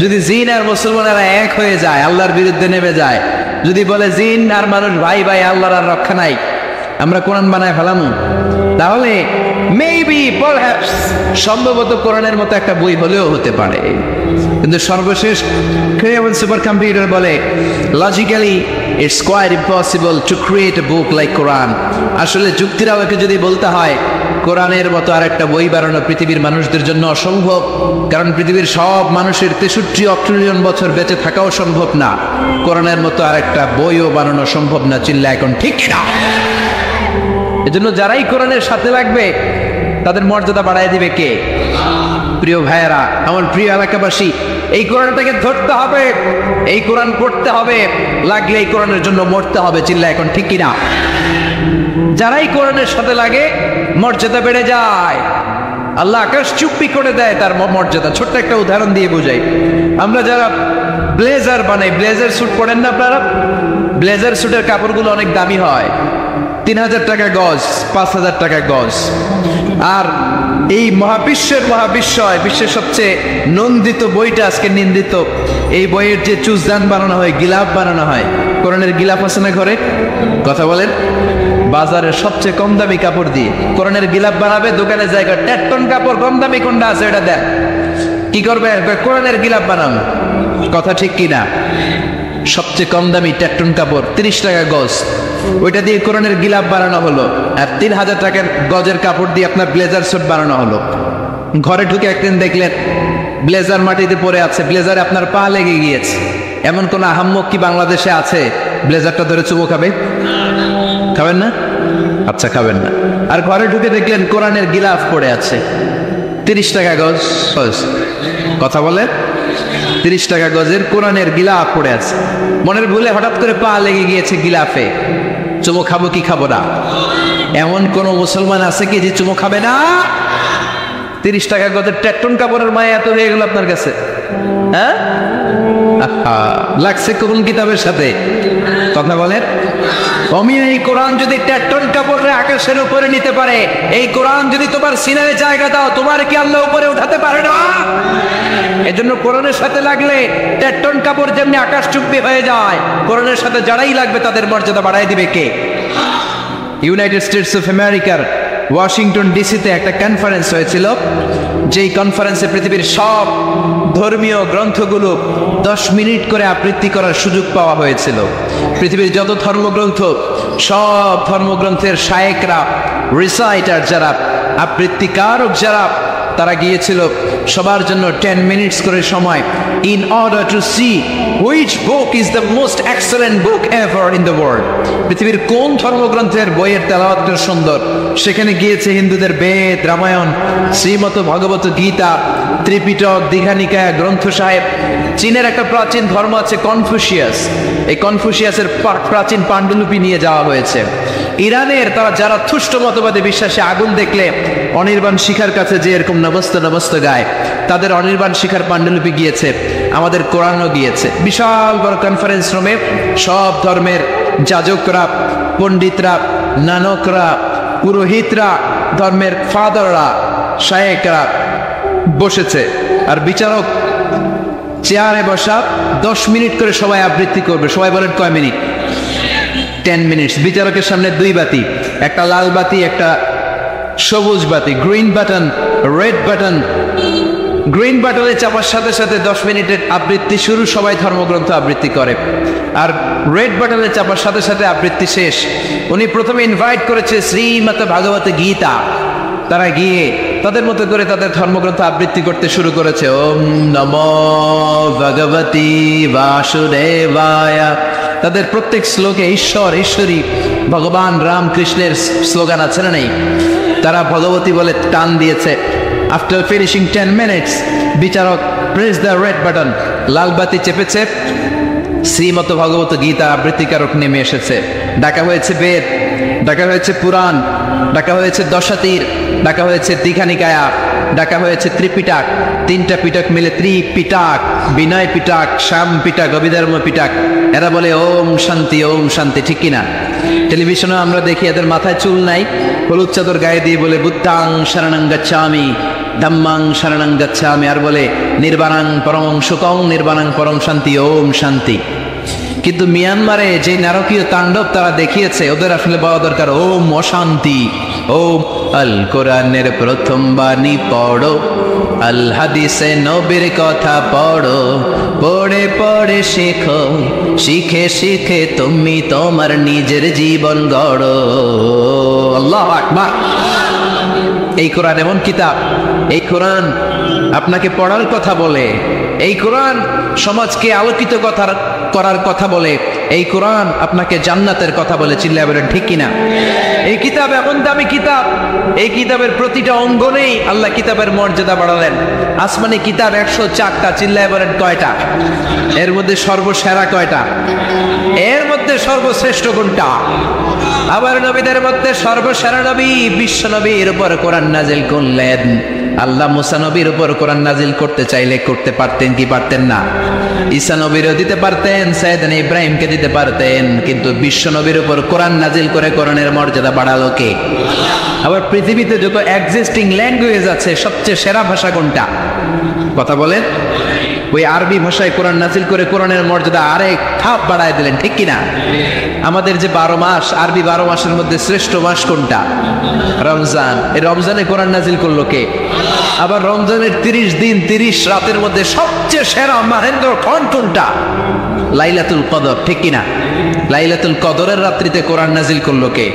যদি জিন আর মুসলমানেরা এক হয়ে যায়, আল্লাহর বিরুদ্ধে নেমে যায়, যদি বলে জিন আর মানুষ ভাই ভাই, আল্লাহর আর রক্ষা নাই, আমরা কোরআন বানায় ফেলামু, তাহলে মেবি পারহ্যাপস সম্ভবত কোরআনের মতো একটা বই হলেও হতে পারে। কিন্তু সর্বশেষ ক্রে-1 সুপার কম্পিউটার বলে, logically it's quite impossible to create a book like Quran. আসলে যুক্তির আলোকে যদি বলতে হয়, কোরআনের মতো আর একটা বই বানানো পৃথিবীর মানুষদের জন্য অসম্ভব, কারণ পৃথিবীর সব মানুষের 63 অক্ট্রিলিয়ন বছর বেঁচে থাকাও সম্ভব না। কোরআনের মতো আর একটা বইও বানানো সম্ভব না। চিল্লা এখন ঠিক না। এজন্য যারাই কোরআনের সাথে লাগবে তাদের মর্যাদা বাড়ায় দিবে কে? প্রিয় ভাইয়েরা, আমার প্রিয় এলাকাবাসী, এই কোরআনটাকে ধরতে হবে, এই কোরআন পড়তে হবে, লাগলে এই কোরআনের জন্য মরতে হবে। চিল্লা এখন ঠিক কিনা? যারাই কোরআনের সাথে লাগে মর্যাদা বেড়ে যায়। আল্লাহ আকাশ চুপ্পি করে দেয় তার মর্যাদা। ছোট্ট একটা উদাহরণ দিয়ে বোঝাই। আমরা যারা ব্লেজার বানাই, ব্লেজার স্যুট পরেন না আপনারা? ব্লেজার স্যুটের কাপড়গুলো অনেক দামি হয়, 3000 টাকা গজ, 5000 টাকা গজ। আর এই মহাবিশ্বয় বিশ্বের সবচেয়ে নন্দিত বইটা আজকে নিন্দিত, এই বইয়ের যে চুজদান বানানো হয়, গিলাফ বানানো হয়, কোরআনের গিলাফ আছে না ঘরে? কথা বলেন। বাজারের সবচেয়ে কম দামি কাপড় দিয়ে কোরআনের গিলাফ বানাবে, দোকানে জায়গা 1 টন কাপড়, কম দামি কোনটা আছে এটা দেন। কি করবে? কোরআনের গিলাফ বানাবো। কথা ঠিক কিনা? সবচেয়ে কম দামি 1 টন কাপড়, 30 টাকা গজ, ওইটা দিয়ে কোরআনের গিলাফ বানানো হলো। আর 3000 টাকার গজের কাপড় দিয়ে আপনার ব্লেজার স্যুট বানানো হলো। ঘরে ঢুকে একদিন দেখলেন ব্লেজার মাটিতে পড়ে আছে, ব্লেজারে আপনার পা লেগে গিয়েছে। এমন কোন আহাম্মক কি বাংলাদেশে আছে ব্লেজারটা ধরে চুমো খাবে? খাবেন না? আচ্ছা, খাবেন না। আর ঘরে ঢুকে দেখলেন কোরআনের গিলাফ পড়ে আছে, 30 টাকা গজ। কথা বলেন, 30 টাকা গজের কোরআনের গিলাফ পড়ে আছে। মনের ভুলে হঠাৎ করে পা লেগে গিয়েছে গিলাফে, চুমো খাবো কি খাবো না? এমন কোন মুসলমান আছে কি যে চুমো খাবে না? 30 টাকা গজের টেটন কাপড়ের মায়া এত হয়ে গেল আপনার কাছে, হ্যাঁ? লাগছে কোন কিতাবের সাথে? কথা বলেন। এই কোরআন যদি টেটন কাপড়ে আকাশের উপরে নিতে পারে, এই কোরআন যদি তোমার সিনারে জায়গা দাও, তোমার কি আল্লাহ উপরে উঠাতে পারে না? এজন্য কোরআনের সাথে লাগলে টেটন কাপড় যেমনি আকাশ চুম্বি হয়ে যায়, কোরআনের সাথে যারাই লাগবে তাদের মর্যাদা বাড়ায় দিবে কে? ইউনাইটেড স্টেটস অফ আমেরিকার ওয়াশিংটন ডিসিতে একটা কনফারেন্স হয়েছিল, যেই কনফারেন্সে পৃথিবীর সব ধর্মীয় গ্রন্থগুলো 10 মিনিট করে আবৃত্তি করার সুযোগ পাওয়া হয়েছিল। পৃথিবীর যত ধর্মগ্রন্থ, সব ধর্মগ্রন্থের শায়েকরা, রিসাইটার যারা, আবৃত্তিকারক যারা, তারা গিয়েছিল সবার জন্য 10 মিনিটস করে সময়, in order to see which book is the most excellent book ever in the world. পৃথিবীর কোন ধর্মগ্রন্থের বইয়ের তেলাওয়াতটা সুন্দর। সেখানে গিয়েছে হিন্দুদের বেদ, রামায়ণ, শ্রীমত ভগবত গীতা, ত্রিপিটক, দীঘানিকায়, গ্রন্থ সাহেব। চীনের একটা প্রাচীন ধর্ম আছে কনফুসিয়াস, এই কনফুসিয়াসের প্রাচীন পাণ্ডুলিপি নিয়ে যাওয়া হয়েছে। ইরানের তারা যারা তুষ্ট মতবাদে বিশ্বাসে, আগুন দেখলে অনির্বাণ শিখার কাছে যে এরকম নমস্ত নমস্ত গায়, তাদের অনির্বাণ শিখার পাণ্ডুলিপি গিয়েছে। আমাদের কোরআনও গিয়েছে। বিশাল বড় কনফারেন্স রুমে সব ধর্মের যাজকরা, পণ্ডিতরা, নানকরা, পুরোহিতরা, ধর্মের ফাদাররা, শায়েকরা বসেছে। আর বিচারক চেয়ারে বসা, 10 মিনিট করে সবাই আবৃত্তি করবে। সবাই বলেন কয় মিনিট? 10 মিনিটস। বিচারকের সামনে 2 বাতি, একটা লাল বাতি, একটা সবুজ বাতি, green button, red button. Green বাটনে চাপার সাথে সাথে 10 মিনিটের আবৃত্তি শুরু, সবাই ধর্মগ্রন্থ আবৃত্তি করে। আর রেড বাটনে চাপার সাথে সাথে আবৃত্তি শেষ। উনি প্রথমে ইনভাইট করেছে শ্রীমত ভাগবত গীতা, তারা গিয়ে তাদের মতো করে তাদের ধর্মগ্রন্থ আবৃত্তি করতে শুরু করেছে। ওম নমো ভগবতী বাসুদেবায়। তাদের প্রত্যেক শ্লোকে ঈশ্বর, ঈশ্বরী, ভগবান রাম কৃষ্ণের স্লোগান আছে না নেই? তারা ভগবতী বলে টান দিয়েছে। আফটার ফিনিশিং 10 মিনিটস, বিচারক প্রেস দ্য রেড বাটন, লাল বাতি চেপেছে, শ্রীমত ভগবত গীতা আবৃত্তিকারক নেমে এসেছে। ডাকা হয়েছে বেদ, ডাকা হয়েছে পুরাণ, ডাকা হয়েছে দশাতীর, ডাকা হয়েছে দীঘানিকায়া, ডাকা হয়েছে ত্রিপিটাক। 3টা পিটক মিলে ত্রিপিটাক, বিনয় পিটাক, শ্যাম পিটাক, অভিধর্ম পিটাক। এরা বলে ওম শান্তি, ওম শান্তি, ঠিক কিনা? টেলিভিশনে আমরা দেখি এদের মাথায় চুল নাই, হলুদ চাদর গায়ে দিয়ে বলে বুদ্ধাং শরণং গচ্ছামি, ধম্মাং শরণং গচ্ছামি, আর বলে নির্বাণাং পরমং সুখং, নির্বাণাং পরম শান্তি, ওম শান্তি। কিন্তু মিয়ানমারে যে নারকীয় তাণ্ডব তারা দেখিয়েছে, ওদের আসলে বলা দরকার ওম অশান্তি। ওম আল কোরআনের প্রথম বাণী পড়ো, আল হাদিসে নবীর কথা পড়ো, পড়ে পড়ে শেখো, শিখে শিখে তুমি তোমার নিজের জীবন গড়ো। আল্লাহু আকবার। এই কোরআন এমন কিতাব, এই কোরআন আপনাকে পড়ার কথা বলে, এই কোরআন সমাজকে আলোকিত করার কথা বলে, এই কোরআন আপনাকে জান্নাতের কথা বলে। চিল্লায় বলেন ঠিক কিনা? এই কিতাব এমন দামি কিতাব, এই কিতাবের প্রতিটা অঙ্গনেই আল্লাহ কিতাবের মর্যাদা বাড়ালেন। আসমানি কিতাব 104টা। চিল্লায় বলেন কয়টা? এর মধ্যে সর্বসেরা কয়টা? এর মধ্যে সর্বশ্রেষ্ঠ কোনটা? আবার নবীদের মধ্যে সর্বসেরা নবী বিশ্ব নবীর উপর কোরআন নাজিল করলেন। আল্লাহ মুসা নবীর উপর কোরআন নাজিল করতে চাইলে করতে পারতেন কি পারতেন না? ঈসা নবীরও দিতে পারতেন, সাইয়েদনা ইব্রাহিমকে দিতে পারতেন, কিন্তু বিশ্ব নবীর উপর কোরআন নাজিল করে কোরআনের মর্যাদা বাড়ালো কে? আবার পৃথিবীতে যত এক্সিস্টিং ল্যাঙ্গুয়েজ আছে, সবচেয়ে সেরা ভাষা কোনটা? কথা বলেন। ওই আরবি ভাষায় কোরআন নাজিল করে কোরআনের মর্যাদা আরেক ধাপ বাড়ায় দিলেন, ঠিক কিনা? আমাদের যে 12 মাস, আরবি 12 মাসের মধ্যে শ্রেষ্ঠ মাস কোনটা? রমজান। এই রমজানে কোরআন নাজিল করলো কে? আবার রমজানের 30 দিন 30 রাতের মধ্যে সবচেয়ে সেরা মাহেন্দ্র ক্ষণ কোনটা? লাইলাতুল কদর, ঠিক কিনা? লাইলাতুল কদরের রাত্রিতে কোরআন নাজিল করলো কে?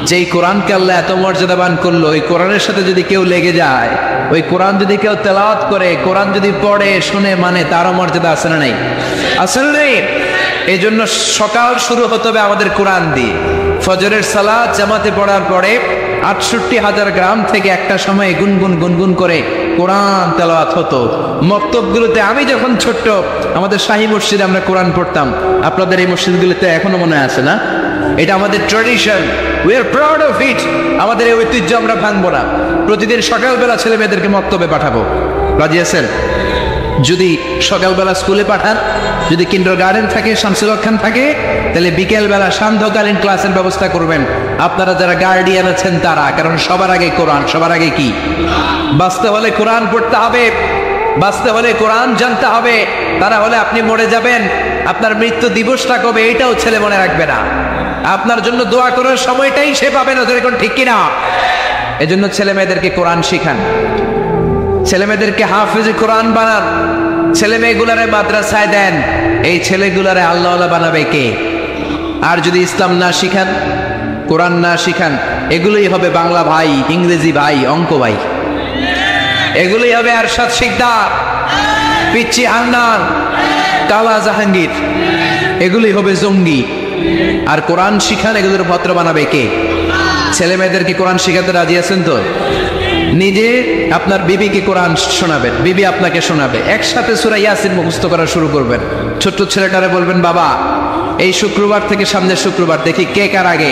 যেই কোরআনকে আল্লাহ এত মর্যাদাবান করলো, ওই কোরআনের সাথে যদি কেউ লেগে যায়, ওই কোরআন যদি কেউ তেলাওয়াত করে, কোরআন যদি পড়ে শুনে মানে, তারও মর্যাদা আছে না নাই? আসলে এই জন্য সকাল শুরু হতে হবে আমাদের কোরআন দিয়ে। ফজরের সালাত জামাতে পড়ার পরে 68,000 গ্রাম থেকে একটা সময় গুনগুন গুনগুন করে কোরআন তেলাওয়াত হতো। মক্তবগুলোতে আমি যখন ছোট্ট, আমাদের শাহী মসজিদে আমরা কোরআন পড়তাম। আপনাদের এই মসজিদগুলোতে এখনো মনে আছে না? এটা আমাদের tradition, we are proud of it. আমাদের এই ঐতিহ্য আমরা ভাঙবো না। প্রতিদিন সকালবেলা ছেলে মেয়েদেরকে মক্তবে পাঠাবো। রাজি আছেন? যদি সকালবেলা স্কুলে পাঠান, যদি কিন্ডারগার্টেন থাকে, শামসুল হক খান থাকে, তাহলে বিকেলবেলা সান্ধ্যকালীন ক্লাসের ব্যবস্থা করবেন আপনারা যারা গার্ডিয়ান আছেন তারা। কারণ সবার আগে কোরআন, সবার আগে কি? বাঁচতে হলে কোরআন পড়তে হবে, বাঁচতে হলে কোরআন জানতে হবে। তারা হলে আপনি মরে যাবেন, আপনার মৃত্যু দিবসটা কবে এটাও ছেলে মনে রাখবে না। আপনার জন্য দোয়া করার সময়টাই সে পাবে না, যেরকম ঠিক কিনা? এজন্য ছেলে মেয়েদেরকে কোরআন শিখান, ছেলে মেয়েদেরকে হাফেজে কোরআন বানান, ছেলে মেয়েগুলারে মাদ্রাসায় দেন। এই ছেলেগুলারে আল্লাহওয়ালা বানাবে কে? আর যদি ইসলাম না শিখান, কোরআন না শিখান, এগুলোই হবে বাংলা ভাই, ইংরেজি ভাই, অঙ্ক ভাই, এগুলোই হবে আরশাদ শিকদার, পিচ্চি হান্নান, কালা জাহাঙ্গীর, এগুলোই হবে জঙ্গি। আর কোরআন শিখান, এগুলোর ভদ্র বানাবে কে? ছেলে মেয়েদেরকে কোরআন শিখাতে রাজি আছেন তো? নিজে আপনার বিবিকে কোরআন শোনাবেন, বিবি আপনাকে শোনাবে, একসাথে সূরা ইয়াসিন মুখস্থ করা শুরু করবেন। ছোট্ট ছেলেটারে বলবেন, বাবা এই শুক্রবার থেকে সামনের শুক্রবার দেখি কে কার আগে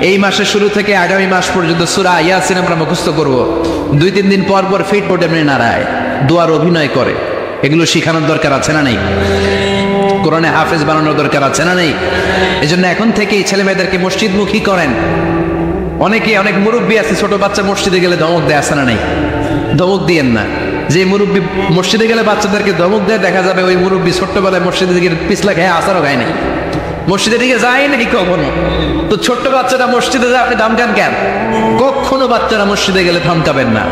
এই মাসের শুরু থেকে আগামী মাস পর্যন্ত সূরা ইয়াসিন আমরা মুখস্থ করব। 2-3 দিন পর পর ফিট পড়ে এমনি নাড়ায়, দোয়ার অভিনয় করে। এগুলো শিখানোর দরকার আছে না নেই? কোরআনে হাফেজ বানানোর দরকার আছে না নেই? এজন্য এখন থেকেই ছেলে মেয়েদেরকে মসজিদমুখী করেন। অনেক মুরব্বী আছে, ছোট বাচ্চা মসজিদে গেলে ধমক দেয়, আছে না নেই? ধমক দিয়েন না। যে মুরব্বী মসজিদে গেলে বাচ্চাদেরকে ধমক দেয়, দেখা যাবে ওই মুরব্বী ছোট্টবেলায় মসজিদে গিয়ে পিছলা খেয়ে আসারও খায় নাই, মসজিদের দিকে যায় নাকি কখনো। তো ছোট্ট বাচ্চাটা মসজিদে যায়, আপনি ধমকান কেন? কখনো বাচ্চারা মসজিদে গেলে ধমকাবেন না।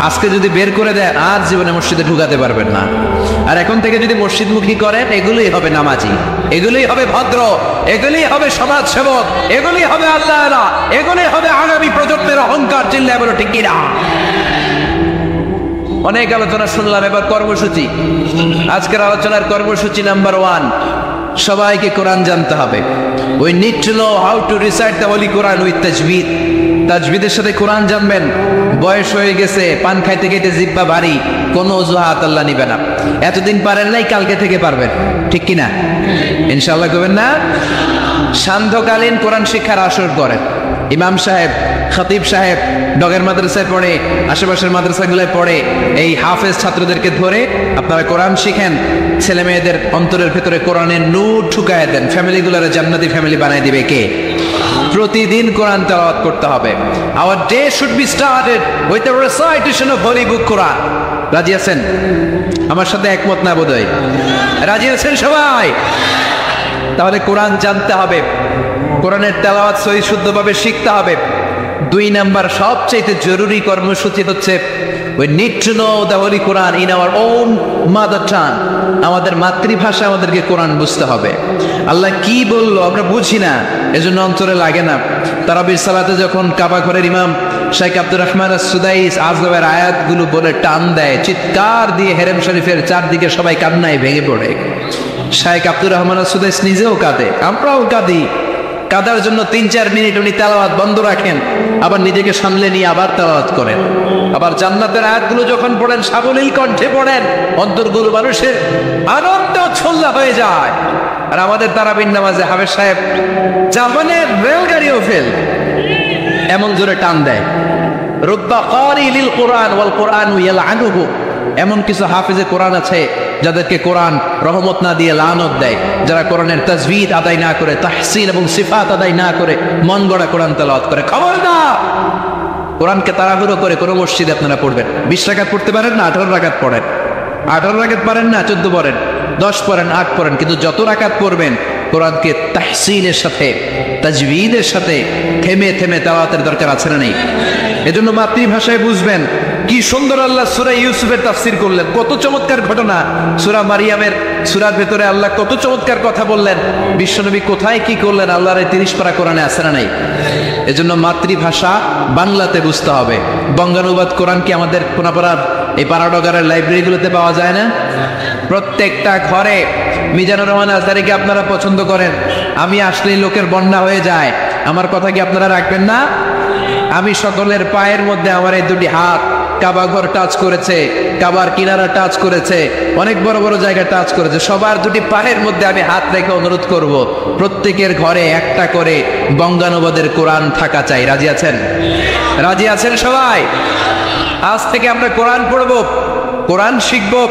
আজকে যদি বের করে দেন, আর জীবনে মসজিদে ঢুকাতে পারবেন না। আর এখন থেকে যদি মসজিদমুখী করেন, এগুলোই হবে নামাজি, এগুলোই হবে ভদ্র, এগুলোই হবে সমাজ সেবক, এগুলোই হবে আল্লাহওয়ালা, এগুলোই হবে আগামী প্রজন্মের অহংকার। চিল্লায় বলো ঠিক কিনা? অনেক আলোচনা শুনলাম, এবার কর্মসূচি। আজকের আলোচনার কর্মসূচি নাম্বার 1, সবাইকে কোরআন জানতে হবে। We need to know how to recite the holy Quran with তাজবিদ। তাজবিদের সাথে কোরআন জানবেন। বয়স হয়ে গেছে, পান খাইতে খাইতে জিহ্বা ভারী, কোনো অজুহাত আল্লাহ নিবে না। এতদিন পারেন নাই, কালকে থেকে পারবেন, ঠিক কিনা? ইনশাআল্লাহ করবেন না? সান্ধ্যকালীন কোরআন শিক্ষার আসর করেন। ইমাম সাহেব, খতিব সাহেব ডগের মাদ্রাসায় পড়ে, আশেপাশের মাদ্রাসাগুলোয় পড়ে, এই হাফেজ ছাত্রদেরকে ধরে আপনারা কোরআন শিখেন। ছেলে মেয়েদের অন্তরের ভেতরে কোরআনের নূর ঢুকায় দেন। ফ্যামিলিগুলোরে জান্নাতি ফ্যামিলি বানায় দিবে কে? প্রতিদিন কোরআন তেলাওয়াত করতে হবে। Our day should be started with the recitation of holy book Quran. রাজি আছেন? আমার সাথে একমত না বোধহয়? রাজি আছেন সবাই? তাহলে কোরআন জানতে হবে, কোরআনের তেলাওয়াত সহি শুদ্ধভাবে শিখতে হবে। 2 নাম্বার সবচেয়ে জরুরি কর্মসূচি হচ্ছে we need to know the holy Quran in our own mother tongue. আমাদের মাতৃভাষা আমাদেরকে কোরআন বুঝতে হবে। আল্লাহ কি বললো আমরা বুঝি না, এজন্য অন্তরে লাগে না। তারাবির সালাতে যখন কাবা ঘরের ইমাম শেখ আব্দুর রহমান আস-সুদাইস আযমের আয়াতগুলো বলে টান দেয়, চিৎকার দিয়ে হেরেম শরীফের চারদিকে সবাই কান্নায় ভেঙে পড়ে। শেখ আব্দুর রহমান আস-সুদাইস নিজেও কাঁদে, আমরাও কাঁদি। কাদার জন্য 3-4 মিনিট উনি তেলাওয়াত বন্ধ রাখেন, আবার নিজেকে সামলে নিয়ে আবার তেলাওয়াত করেন। আবার জান্নাতের আয়াতগুলো যখন পড়েন, সাবলীল কণ্ঠে পড়েন, অন্তরগুলো মানুষের আনন্দে উচ্ছল্লা হয়ে যায়। আর আমাদের তারাবির নামাজে হাফেজ সাহেব জাপানের রেলগাড়িও ফেল, এমন জোরে টান দেয়। রুব্বা ক্বারি লিল কোরআন ওয়াল কোরআন ইয়ালআনুহু। এমন কিছু হাফেজে কোরআন আছে যাদেরকে কোরআন রহমত না দিয়ে লানত দেয়, যারা কোরআনের তাজবিদ আদায় না করে, তাহসিন এবং সিফাত আদায় না করে মন গড়া কোরআন তেলাওয়াত করে। খবরদার! কোরআনকে তাড়াহুড়ো করে কোনো মসজিদে আপনারা পড়বেন। 20 রাকাত পড়তে পারেন না, 18 রাকাত পড়েন। 18 রাকাত পারেন না, 14 পড়েন, 10 পড়েন, 8 পড়েন, কিন্তু যত রাকাত পড়বেন কোরআনকে তাহসিনের সাথে, তাজবিদের সাথে থেমে থেমে তেলাওয়াতের দরকার আছে না নেই? এজন্য মাতৃভাষায় বুঝবেন। কি সুন্দর আল্লাহ সূরা ইউসুফের তাফসীর করলেন, কত চমৎকার ঘটনা। সূরা মারিয়ামের সূরার ভেতরে আল্লাহ কত চমৎকার কথা বললেন। বিশ্বনবী কোথায় কি করলেন, আল্লাহর এই 30 পারা কোরআনে আছে না নাই? এজন্য মাতৃভাষা বাংলাতে বুঝতে হবে। বঙ্গানুবাদ কোরআন কি আমাদের কোনাপাড়ার এই পাড়াডগারের লাইব্রেরিগুলোতে পাওয়া যায় না? প্রত্যেকটা ঘরে। মিজানুর রহমান আজহারীকে আপনারা পছন্দ করেন, আমি আসলেই লোকের বন্যা হয়ে যায়। আমার কথা কি আপনারা রাখবেন না? আমি সকলের পায়ের মধ্যে আমার এই দুটি হাত কাবা ঘর টাচ করেছে, কাবার কিনারা টাচ করেছে, অনেক বড় বড় জায়গা টাচ করেছে। সবার দুটি পায়ের মধ্যে আমি হাত রেখে অনুরোধ করব, প্রত্যেকের ঘরে একটা করে বঙ্গানুবাদের কোরআন থাকা চাই। রাজি আছেন? রাজি আছেন সবাই? আজ থেকে আমরা কোরআন পড়বো, কোরআন শিখবো,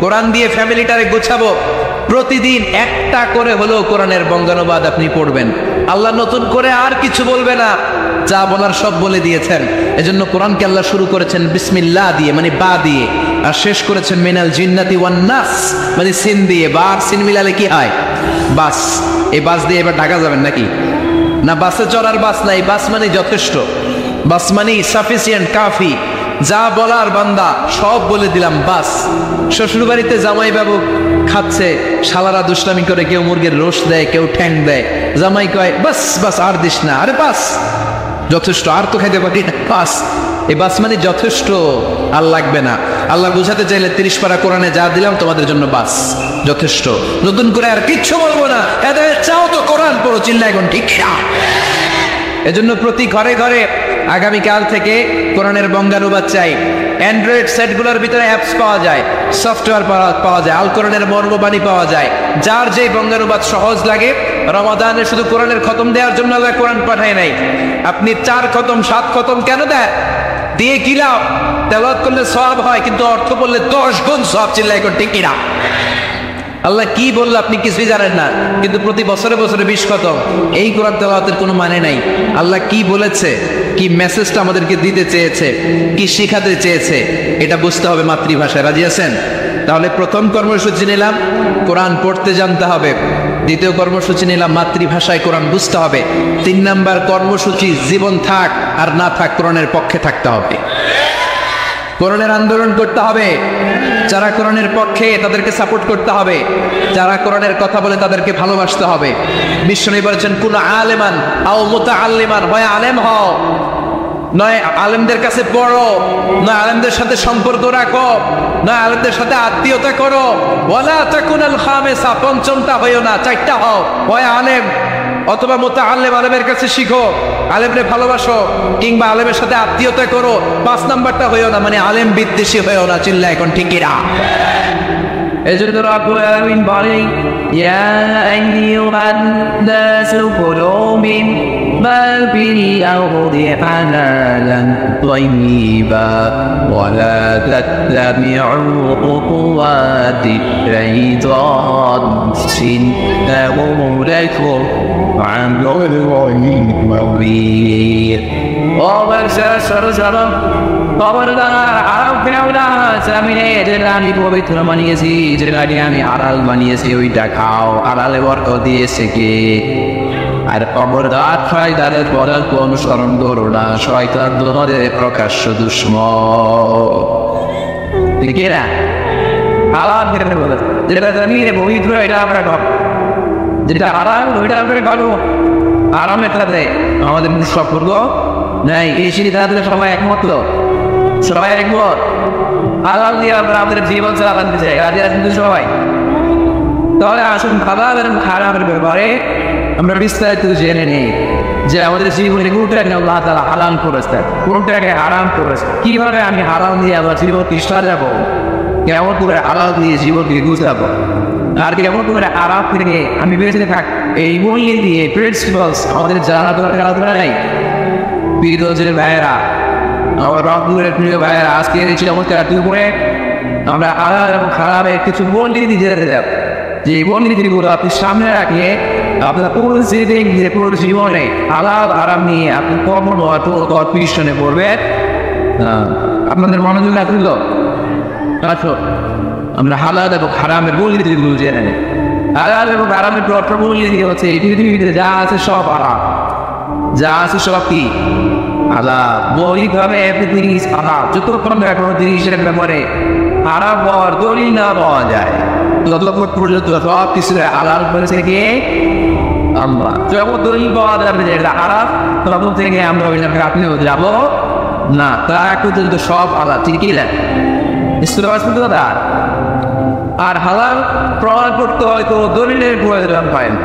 কোরআন দিয়ে ফ্যামিলিটারে গোছাবো। প্রতিদিন একটা করে হলেও কোরআনের বঙ্গানুবাদ আপনি পড়বেন। আল্লাহ নতুন করে আর কিছু বলবে না, যা বলার সব বলে দিয়েছেন। এজন্য কোরআনকে আল্লাহ শুরু করেছেন বিসমিল্লাহ দিয়ে, মানে বা দিয়ে, আর শেষ করেছেন মিনাল জিন্নাতি ওয়ান নাস, মানে সিন দিয়ে। বা আর সিন মিলালে কি হয়? বাস। এই বাস দিয়ে এবার ঢাকা যাবেন নাকি? না, বাসে চড়ার বাস নাই, বাস মানে যথেষ্ট, বাস মানে সাফিসিয়েন্ট, কাফি। যা বলার বান্দা সব বলে দিলাম, বাস। শ্বশুর বাড়িতে জামাই বাবু খাচ্ছে, শালারা দুষ্টামি করে, কেউ মুরগির রোস দেয়, কেউ ঠ্যাং দেয়। জামাই কয় বাস বাস, আর দিস না, আরে বাস যথেষ্ট, আর তো খাইতে পারি না, বাস। এই বাস মানে যথেষ্ট, আর লাগবে না। আল্লাহ বুঝাতে চাইলে 30 পারা কোরআনে যা দিলাম তোমাদের জন্য বাস, যথেষ্ট। নতুন করে আর কিচ্ছু বলবো না। এদের চাও তো কোরআন পড়ো, চিল্লা এখন ঠিক না। এজন্য প্রতি ঘরে ঘরে আগামীকাল থেকে কোরআনের বঙ্গানুবাদ চাই। অ্যান্ড্রয়েড সেটগুলোর ভিতরে অ্যাপস পাওয়া যায়, সফটওয়্যার পাওয়া যায়, আল কোরআনের মর্মবাণী পাওয়া যায়। যার যেই বঙ্গানুবাদ সহজ লাগে, রমাদানে শুধু কোরআনের খতম দেওয়ার জন্য আল্লাহ কোরআন পাঠায় নাই। আপনি 4 খতম 7 খতম কেন দেয়? দিয়ে কি লাভ? তেলাওয়াত করলে সওয়াব হয়, কিন্তু অর্থ বললে 10 গুণ সওয়াব। চিল্লাই করে ঠিক কিনা? আল্লাহ কি বললো আপনি কিছুই জানেন না, কিন্তু প্রতি বছরে বছরে 20 খতম। এই কোরআন তেলাওয়াতের কোনো মানে নাই। আল্লাহ কি বলেছে, কি মেসেজটা আমাদেরকে দিতে চেয়েছে, কি শিখাতে চেয়েছে, এটা বুঝতে হবে মাতৃভাষায়। রাজি আছেন? তাহলে প্রথম কর্মসূচি নিলাম কোরআন পড়তে জানতে হবে। দ্বিতীয় কর্মসূচি নিলাম মাতৃভাষায় কোরআন বুঝতে হবে। 3 নাম্বার কর্মসূচি, জীবন থাক আর না থাক কোরআনের পক্ষে থাকতে হবে। কোরআনের আন্দোলন করতে হবে। যারা কোরআনের পক্ষে তাদেরকে সাপোর্ট করতে হবে, যারা কোরআনের কথা বলে তাদেরকে ভালোবাসতে হবে। বিশ্বনবী বলেছেন কুন আলেমান আও মুতাআল্লিমান, হয় আলেম হও, নয় আলেমদের কাছে পড়ো, নয় আলেমদের সাথে সম্পর্ক রাখো, নয় আলেমদের সাথে আত্মীয়তা করো। ওয়ালা তাকুনাল খামিসা, পঞ্চমটা হইও না, 4টা হও, হয় আলেম অথবা মুতাআল্লিম, আলেমের কাছে শিখো, আলেমরে ভালোবাসো, কিংবা আলেমের সাথে আত্মীয়তা করো। 5 নাম্বারটা হইও না, মানে আলেম বিদ্বেষী হইও না। চিল্লা এখন ঠিক কিনা? এজন্য রব্বুল আলামিন বলেন ইয়া আইয়ুহান নাসু কুলু মিম্মা ফিল আরদি হালালান তাইয়্যিবা ওয়া লা তাত্তাবি'উ খুতুওয়াতিশ শাইতান ইন্নাহু লাকুম আদুউন মুবিন। ও বাদশাহ সরজরম, খবরদার, আরব ফেরাউনা, জামিনে যেটা আমি পবিত্র বানিয়েছি, যেটা আমি হালাল বানিয়েছি, ওইটা খাও। হালালে বরকত দিয়েছে কে? আর খবরদার শয়তানের পদার্থ অনুসরণ করো না, শয়তান তোমাদের প্রকাশ্য দুশমন। ঠিক না? হালাল খেতে বলে, যেটা জামিনে পবিত্র এটা আমরা খাবো, যেটা হারাম ওইটা আমরা খাবো। আরামের সাথে আমাদের সম্পর্ক নাই। এই সিদ্ধান্তে সবাই একমত, সবাই একমত। হালাল দিয়ে আমরা আমাদের জীবন চালাতে চাই। রাজি আছেন তো সবাই? তাহলে আসুন হালাল এবং হারামের ব্যাপারে আমরা বিস্তারিত জেনে নেই, যে আমাদের জীবনে কোনটাকে আল্লাহ তাআলা হালাল করেছে, কোনটাকে হারাম করেছে। কিভাবে আমি হালাল দিয়ে আমার জীবন তিষ্ঠা যাবো, কেমন করে হালাল দিয়ে জীবনকে গুছাবো, আর কেমন করে হারাম থেকে আমি বেঁচে থাক, এই মূল্য দিয়ে প্রিন্সিপালস আমাদের জানা দরকার নাই। প্রিয় ভাইয়েরা, আমার রংপুরের প্রিয় ভাইয়েরা, আজকে এসেছি আমাদের করে আমরা হালাল এবং খারাপের কিছু মূলনীতি জেনে যাব, যে মূলনীতিগুলো আপনি সামনে রাখিয়ে আপনার পুরো জীবনে হালাল হারাম নিয়ে আপনি কর্মপিশনে পড়বেন। আপনাদের মনোযোগ রাখল, আসো আমরা হালাল এবং হারামের মূলনীতিগুলো জেনে নেই। হালাল এবং হারামের মূলনীতি হচ্ছে এই পৃথিবীতে যা আছে সব হারাম, যা আছে সব কি হালাল। মৌলিকভাবে জিনিস হালাল, যতক্ষণ কোনো জিনিসের ব্যাপারে হারাম হওয়ার দলিল না পাওয়া যায় ততক্ষণ পর্যন্ত সব কিছু হালাল করেছে কে? আল্লাহ। যখন দলিল পাওয়া যাবে যে এটা হারাম, তখন থেকে আমরা ওই জায়গায় আপনি যাবো না, তার পর্যন্ত সব হালাল। ঠিকই না? আর হালাল প্রমাণ করতে হয়তো দলিলের প্রয়োজন হয় না।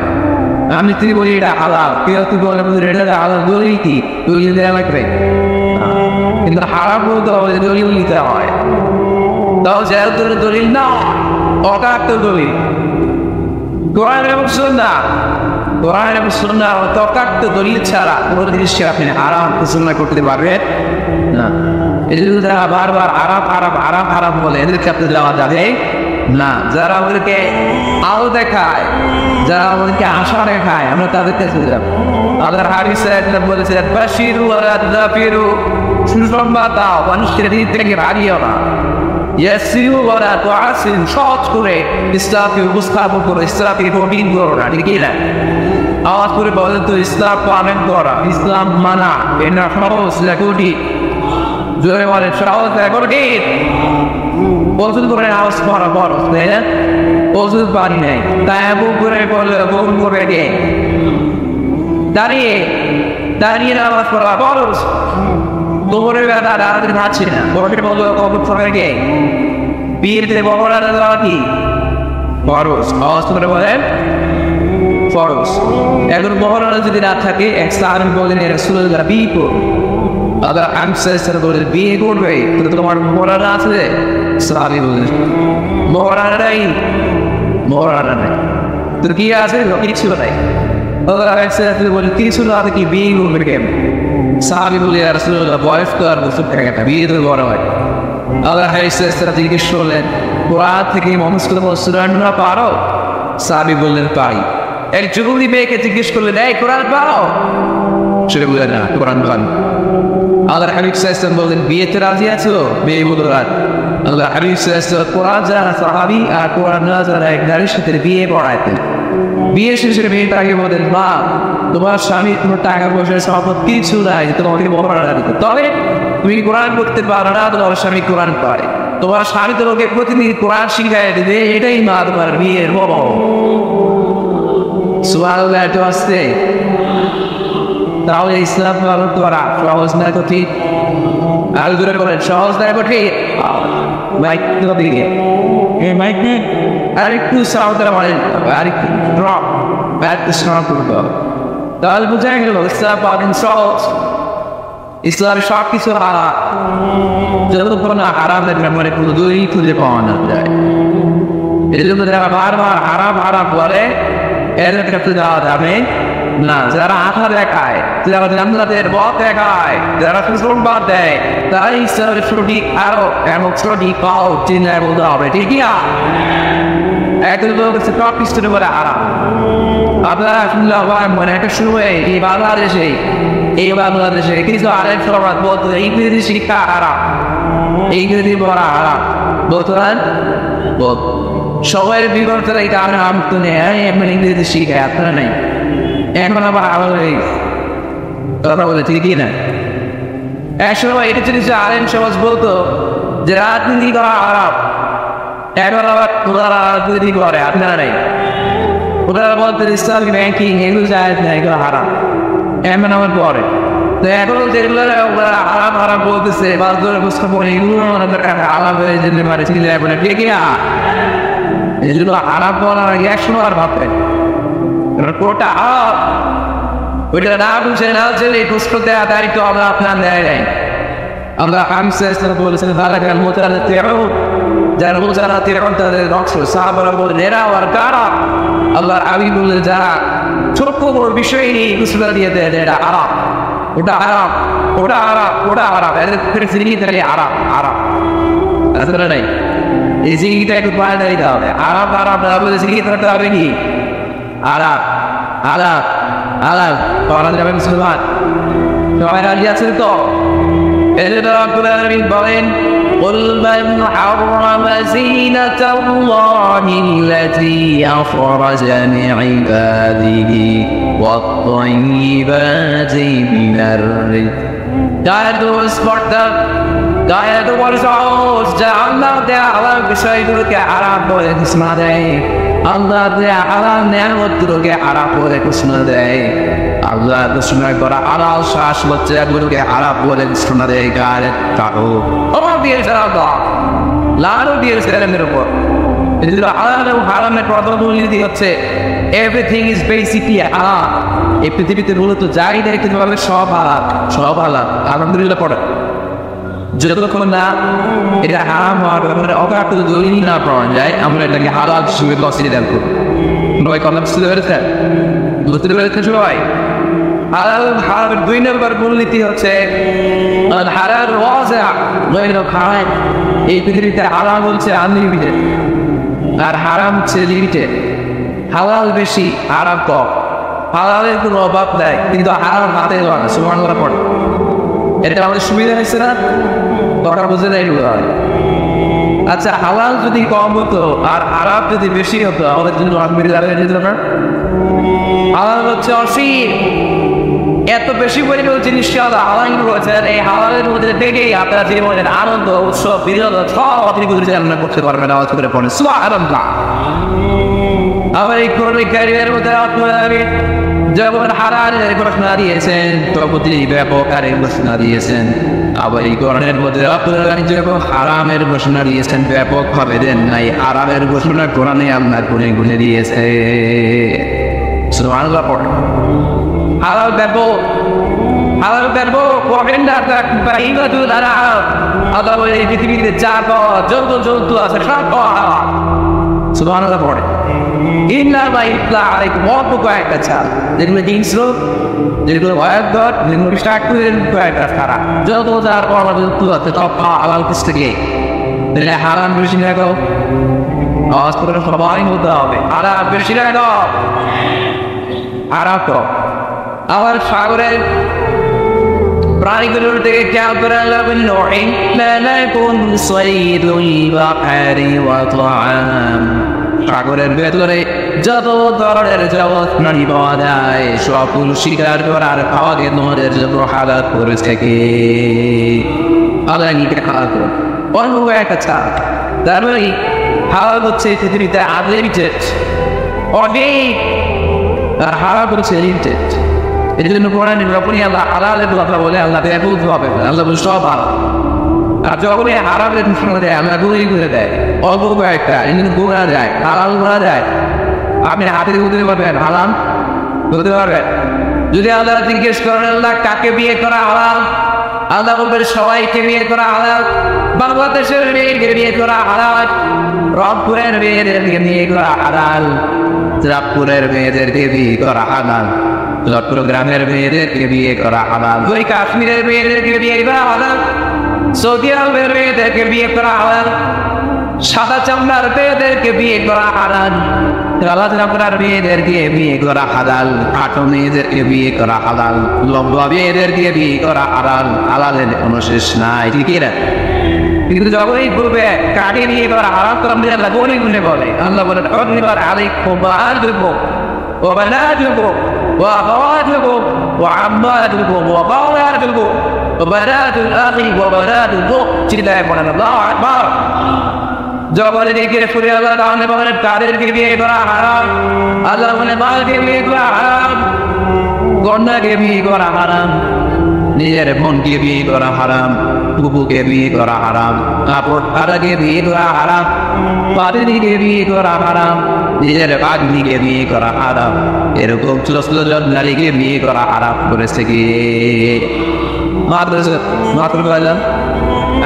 আমি তুই বলি এটা হালাল, কেউ তুই বলে এটা হালাল দলিল কি? দলিল দেওয়া লাগবে, কিন্তু হারাম বলতে হবে দলিল নিতে হয়। তাও যেহেতু দলিল না অকাত্ত দলিল, কোরআন এবং সুন্নাহ, কোরআন এবং সুন্নাহ অকাত্ত দলিল ছাড়া কোনো জিনিসকে আপনি হারাম সুন্নাহ করতে পারবেন না। এই জন্য যারা বারবার আরাম আরাম আরাম আরাম বলে এদেরকে আপনি যাওয়া যাবে না। যারা আমাদেরকে আলো দেখায়, যারা আমাদেরকে আশা দেখায়, আমরা তাদের কাছে যাব। আল্লাহর হাদিস বলেছেন বাশিরু ওয়ালা তুনাফিরু, সুসংবাদ দাও, মানুষের দিক থেকে হারিও না। ইয়াসিরু ওয়ালা তুআসিরু, সহজ করে ইসলামকে উপস্থাপন করো, ইসলামকে কঠিন করো না, ঠিক না? আওয়াজ করে বলেন তো ইসলাম পালন করা, ইসলাম মানা এটা সহজ না কঠিন? জোরে বলেন সহজ না কঠিন? ওযু করে আওয়াজ করা বড়, তাই না? ওযু পারি নাই, তাই আবু করে বলে বল করে গে দাঁড়িয়ে দাঁড়িয়ে আওয়াজ করা বড়। তোরে বেটা রাত খাচ্ছে না, বড় বলে কবর করে গে বিয়েতে বড়রা দেওয়া কি ফরজ? আওয়াজ করে বলেন ফরজ। এখন বড়রা যদি না থাকে এক সাহাবী বলেন রাসূলুল্লাহ বিয়ে করো। আবার আনসার বলেন বিয়ে করবে তো তোমার বড়রা আছে? সাহাবী বলেন বড়রা নাই, বড়রা নাই তো কি আছে? কিছু নাই। আবার আনসার বলেন কিছু না কি বিয়ে করবে কেন? সাহাবী বলে রাসূলুল্লাহ বয়স তো আর বছর থেকে একটা বিয়ে তো বড় হয়। আল্লাহ হাদিসে জিজ্ঞেস করলেন কোরআন থেকে মুহাম্মদ সুরানরা পারো? সাহাবী বললেন পারি। এক যুবতী মেয়েকে জিজ্ঞেস করলেন এই কোরআন পারো? সে বলল না কোরআন পারি। আল্লাহ হাদিসে বললেন বিয়েতে রাজি আছো? মেয়ে বলল রাজি। আল্লাহ হাদিসে কোরআন যারা সাহাবী আর কোরআন না যারা এক নারীর সাথে বিয়ে পড়াইতেন, বিয়ে শেষে মেয়েটাকে বলেন মা তোমার স্বামী তোমার টাকা পয়সা সম্পদ কিছু নাই, তোমাকে বড়রা দিত, তবে তুমি কোরআন পড়তে পারো না, তোমার স্বামী কোরআন পারে, তোমার স্বামী তোমাকে প্রতিদিন কোরআন শিখাই দেবে, এটাই মা তোমার বিয়ের বড়। সুবহানাল্লাহ, এত আসছে। তাহলে ইসলাম পালন করা সহজ না কঠিন? আর দূরে বলেন সহজ না কঠিন? মাইক দিকে মাইক আরেকটু সাউন্ডটা বলেন, আরেকটু ড্রপ আরেকটু সাউন্ড করতে হবে। তাহলে বোঝা গেল ইসলাম পালন সহজ। ইসলামের সব কিছু হারাম, যতক্ষণ না হারামের ব্যাপারে কোনো দলিল খুঁজে পাওয়া না যায়। এই জন্য যারা বারবার হারাম হারাম বলে এদের কাছে যাওয়া যাবে না। যারা আশা দেখায়, যারা জান্নাতের পথ দেখায়, যারা সুসংবাদ দেয়, তাই ইসলামের সঠিক আরো এবং সঠিক পাও চিন্তা বলতে হবে, ঠিক না? একজন লোক হচ্ছে সব কিছুর উপরে হারাম। আপনারা শুনলাম মানে একটা সময় এই বাংলাদেশে কিছু আরেক সমাজ বলতো ইংরেজি শিক্ষা হারাম, ইংরেজি পড়া হারাম বলতেন। সবাই বিগত এই কারণে আমতো নেই ইংরেজি শিখায়, আপনারা নেই। এখন আবার কথা বলে ঠিক না? একসময় এটা জিনিস আরেক সমাজ বলতো যে রাজনীতি করা হারাম, এখন আবার ওনারা রাজনীতি করে, আপনারা নেই। ওনারা বলতে ইসলামিক ব্যাংকিং এগুলো যায় না, এগুলো হারাম, এমন আমার পরে। তো এখন যেগুলো ওরা হারাম হারাম বলতেছে বাস ধরে বুঝতে পারে এগুলো হারাম হয়ে যেতে পারে, বলে ঠিক না? এই জন্য হারাম বলার আগে একসময় আর ভাবতেন কোটা হারাম, ওইটা না বুঝে না জেনে প্রশ্ন দেওয়া দায়িত্ব আমরা আপনার দেয় নাই। আমরা বলেছেন যারা মোজারা তেরো তাদের রক্ত সাহাবারা বলেন এরা আর কারা? আল্লাহ আমি বললেন যারা ছোট্ট বড় বিষয় নিয়ে ঘোষণা দিয়ে দেয় এটা আরাম, ওটা আরাম, ওটা আরাম, ওটা আরাম, এদের জিনিস আরাম আরাম আসলে নাই। এই জিনিসটা একটু পায় না দিতে হবে। আরাম আরাম না বলে জিনিস করতে হবে কি? আরাম আরাম আরাম করা যাবে মুসলমান। সবাই রাজি আছেন তো? বলেন قل من حرم زينة الله التي أخرج لعباده والطيبات من الرزق। গায়ের স্পর্ধা, গায়ের বর্ষজ যা আল্লাহ দেয়া হালাল বিষয়গুলোকে হারাম বলে ঘোষণা দেয়, আল্লাহ দেয়া হালাল নিয়ামতগুলোকে হারাম বলে ঘোষণা দেয়, আল্লাহ ঘোষণা করা হালাল শ্বাস লজ্জাগুলোকে হারাম বলে ঘোষণা দেয়। গায়ের কারো অভাব দিয়েছে আল্লাহ, লালও দিয়েছে এদের উপর। হালাল এবং হারামের প্রথম মূলনীতি হচ্ছে এভরিথিং ইজ বেসিকলি হালাল। এই পৃথিবীতে মূলত যাই দেখতে পাবে সব হালাল, সব হালাল। আলহামদুলিল্লাহ পড়ে যতক্ষণ না এটা হারাম হওয়ার ব্যাপারে অকাট দলিল না পাওয়া যায়, আমরা এটাকে হালাল হিসেবে কনসিডার করব। সবাই কথা বুঝতে পেরেছেন? বুঝতে পেরেছেন সবাই? হালাল হারামের 2 নম্বর মূলনীতি হচ্ছে হালাল ওয়াজিআ গায়রু হারাম। এই পৃথিবীতে হালাল হচ্ছে আনলিমিটেড আর হারাম হচ্ছে লিমিটেড। হালাল বেশি, হারাম কম। হালালের কোনো অভাব নাই, কিন্তু হারাম হাতে দেওয়া না। সুবহানাল্লাহ পড়ে। এটা আমাদের সুবিধা হয়েছে না? দরকার বুঝে দেয়। আচ্ছা, হালাল যদি কম হতো আর হারাম যদি বেশি হতো, আমাদের জন্য আলহামদুলিল্লাহ হয়ে যেত না? হালাল হচ্ছে অসীম, এত বেশি পরিমাণ জিনিসটা হালাল রয়েছেন। এই হালালের মধ্যে থেকেই আপনার জীবনের আনন্দ, উৎসব, বিনোদন সব আপনি পরিচালনা করতে পারবেন। আওয়াজ করে পড়েন সুবহানাল্লাহ। আমার এই করোনা ক্যারিয়ারের মধ্যে আপনি যেমন হারামের ঘোষণা দিয়েছেন, তপতি ব্যাপক আরেক ঘোষণা দিয়েছেন। আবার এই করোনার মধ্যে আপনারা যেরকম হারামের ঘোষণা দিয়েছেন ব্যাপক ভাবে দেন নাই, হারামের ঘোষণা কোরআনে আপনার গুনে গুনে দিয়েছে। সুবহানাল্লাহ পড়ে। হালাল ব্যাপক, হালাল ব্যাপক পড়েন না। বাহিরাতুল আনআম, আল্লাহ বলে এই পৃথিবীতে যা যত জন্তু আছে সব হালাল। সুবহানাল্লাহ পড়ে। ইন্না মা ইতলা আলাইকুম, অল্প কয়েকটা ছাড়, যেগুলো হিংস্র, যেগুলো ভয়ঙ্কর, যেগুলো সাকুরের কয়েকটা ছাড়া যত যার জন্তু আছে সব হালাল পুস্তকে। তাহলে হারাম বেশি না গো, আওয়াজ করে সবাই বলতে হবে হারাম বেশি না গো, হারাম তো। আবার সাগরের প্রাণীগুলোর থেকে খেয়াল করে আল্লাহ বলল ইন্না লাকুম সাইদুল বাহরি ওয়া তাআম। সাগরের ভেতরে যত ধরনের জগৎ প্রাণী পাওয়া যায় সবগুলো শিকার করার খাওয়াকে তোমাদের জন্য হালাল করেছে কে? আল্লাহ নিজে হালাল করে। অন্য একটা ছাড়। তার মানে হালাল হচ্ছে পৃথিবীতে আনলিমিটেড, অনেক, আর হারাম হচ্ছে লিমিটেড। এই জন্য কোরআনে যখনই আল্লাহ হালালের কথা বলে আল্লাহ ব্যাপক হবে, আল্লাহ বলে সব হালাল। আর যখনই হারামের ঘোষণা দেয় আমরা গুলি করে দেয়, অল্প কয়েকটা এখানে গোনা যায়, হালাল করা যায়। আপনি হাতে বলতে পারবেন হালাল বলতে পারবেন? যদি আল্লাহ জিজ্ঞেস করেন আল্লাহ কাকে বিয়ে করা হালাল, আল্লাহ বলবেন সবাইকে বিয়ে করা হালাল। বাংলাদেশের মেয়েকে বিয়ে করা হালাল, রংপুরের মেয়েদেরকে বিয়ে করা হালাল, চাঁদপুরের মেয়েদেরকে বিয়ে করা হালাল, চট্টগ্রামের মেয়েদেরকে বিয়ে করা হালাল, ওই কাশ্মীরের মেয়েদেরকে বিয়ে করা হালাল, সৌদি আরবের মেয়েদেরকে বিয়ে করা হালাল, সাদা চামড়ার মেয়েদেরকে বিয়ে করা হালাল, কালা চামড়ার মেয়েদেরকে বিয়ে করা হালাল, খাটো মেয়েদেরকে বিয়ে করা হালাল, লম্বা মেয়েদেরকে বিয়ে করা হালাল। হালালের কোনো শেষ নাই, ঠিক না? কিন্তু যখনই বলবে কাকে বিয়ে করা হালাল তো আমরা আল্লাহ বলে গুনে বলে, আল্লাহ বলেন অগ্নিবার আলাইকুম ওয়াআলুকুম ওয়া বানাতুকুম ওয়া আখাওয়াতুকুম ওয়া আম্মাতুকুম ওয়া বাওয়াতুকুম ওয়া বানাতুল আখি ওয়া বানাতুল উখত। চিল্লায়ে বলেন আল্লাহু আকবার। যখন এদিকে ফুরে আল্লাহ তাহলে বলেন তাদেরকে বিয়ে করা হারাম, আল্লাহ বলে মাকে বিয়ে করা হারাম, কন্যাকে বিয়ে করা হারাম, নিজের বোনকে বিয়ে করা হারাম, বুবুকে বিয়ে করা হারাম, কাপড় কাটাকে বিয়ে করা হারাম, পাতিনিকে বিয়ে করা হারাম, নিজের বাগ্নিকে বিয়ে করা হারাম। এরকম ছোট ছোট নারীকে বিয়ে করা হারাম করেছে কি? মাত্র কয়জন?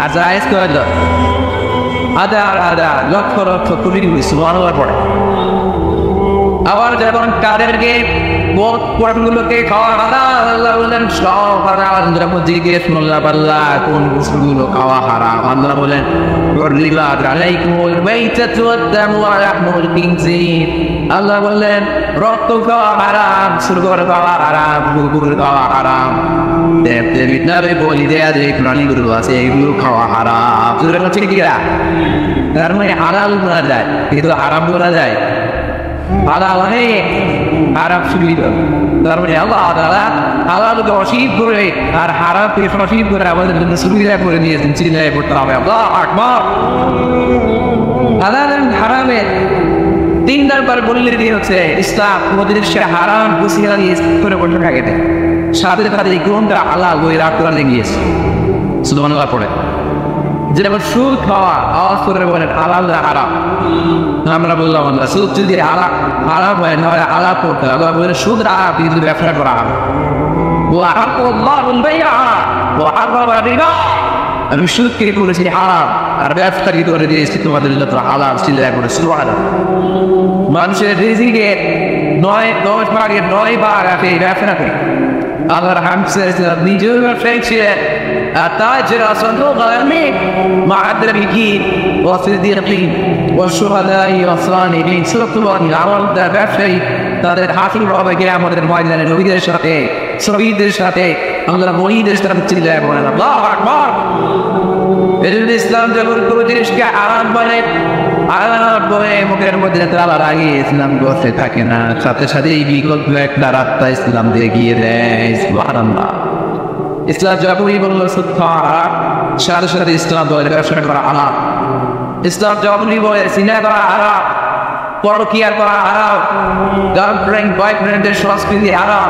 আর জায়েজ কয়জন? আদা লক্ষ লক্ষ কোটি সুবহানাল্লাহ পড়ে। আবার যখন তাদেরকে গুলোকে খাওয়া হারাম, আল্লাহ বলেন সব হারাম। যখন জিজ্ঞেস করলাম আল্লাহ কোন বস্তুগুলো খাওয়া হারাম, আল্লাহ বলেন আল্লাহ বললেন রক্ত খাওয়া হারাম, শুকর খাওয়া হারাম, কুকুর খাওয়া হারাম, দেবদেবীর বলি দেয়া যে প্রাণীগুলো আছে এগুলো খাওয়া হারাম। ঠিক কিনা? তার মানে হারাম করা যায় কিন্তু হারাম করা যায় হালাল অনেক, হারাম সুবিধা। তার মানে আল্লাহ তাআলা হালালকে অসীম করে আর হারামকে সসীম করে আমাদের জন্য সুবিধা করে দিয়েছেন। চিন্তায় পড়তে হবে আল্লাহু আকবার। হালাল এবং হারামের 3 নাম্বার মূলনীতি হচ্ছে ইসলাম আমাদের হারাম বুঝিয়ে দিয়ে করে বসে থাকে, সাথে সাথে কোনটা হালাল ওই রাত করে গিয়েছে। সুবহানাল্লাহ পড়ে। যেমন সুদ খাওয়া, আওয়াজ করে বলেন হালাল না হারাম। আমরা বললাম না, সুদ যদি হারাম হয় না হালাল করতে হবে, বলে সুদ হারাম কিন্তু ব্যবসা করা হবে। আমি সুদকে করেছি হারাম, আর ব্যবসাকে করে দিয়েছি তোমাদের জন্য হালাল ছিল। মানুষের রিজিকে 9 ভাগের 9 ভাগ আছে এই ব্যবসাতে। আল্লাহর হামসে নিজের ব্যবসায়ী ছিলেন, আর তাজের صندوق العلم مع النبيين والصديقين والشهداء والصالحين সত্যবাদী আমাদের ব্যবসায়ী তাদের হাসিল হবে কিয়ামতের ময়দানে নবীদের সাথে, শহীদদের সাথে, আল্লাহর ওলিদের সাথে ছিলেন। আল্লাহু আকবার। এজন্য ইসলাম যখন কোনো জিনিসকে হারাম বলে, হারাম বলে মুখের মধ্যে তালার আগে ইসলাম বসে থাকে না, সাথে সাথে এই বিকল্প একটা রাস্তা ইসলাম দিয়ে গিয়ে দেয়। সুবহানাল্লাহ। ইসলাম যখনই বললো সুদ খাওয়া হারাম, সাথে সাথে ইসলাম বলে ব্যবসা করা হারাম। ইসলাম যখনই বলে সিনা করা হারাম, পরকীয়া করা হারাম, গার্লফ্রেন্ড বয়ফ্রেন্ডের সংস্কৃতি হারাম,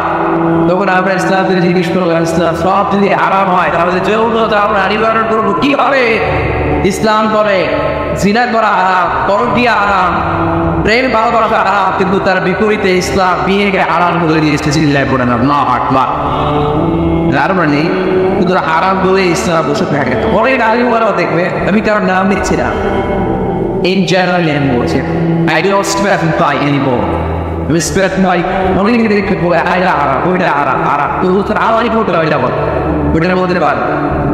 তখন আমরা ইসলাম থেকে জিজ্ঞেস করবো ইসলাম সব যদি হারাম হয় তাহলে যৌনতা আমরা নিবারণ করবো কি হবে? ইসলাম বলে জিনা করা হারাম, পরকীয়া হারাম, প্রেম ভালোবাসা হারাম, কিন্তু তার বিপরীতে ইসলাম বিয়েকে হারাম করে দিয়েছে। চিল্লায় পড়ে না আল্লাহু আকবার। তার মানে কিন্তু হারাম বলে ইসলাম বসে থাকে। অনেক আলিমরাও দেখবে, আমি কারোর নাম নিচ্ছি না, in general name বলছে, I don't specify anymore. Respect my অনেক দেখে বলে হারাম, ওইটা হারাম, হারাম তো তার আলাদা করতে হয়, এটা বল ওইটার বলতে পারে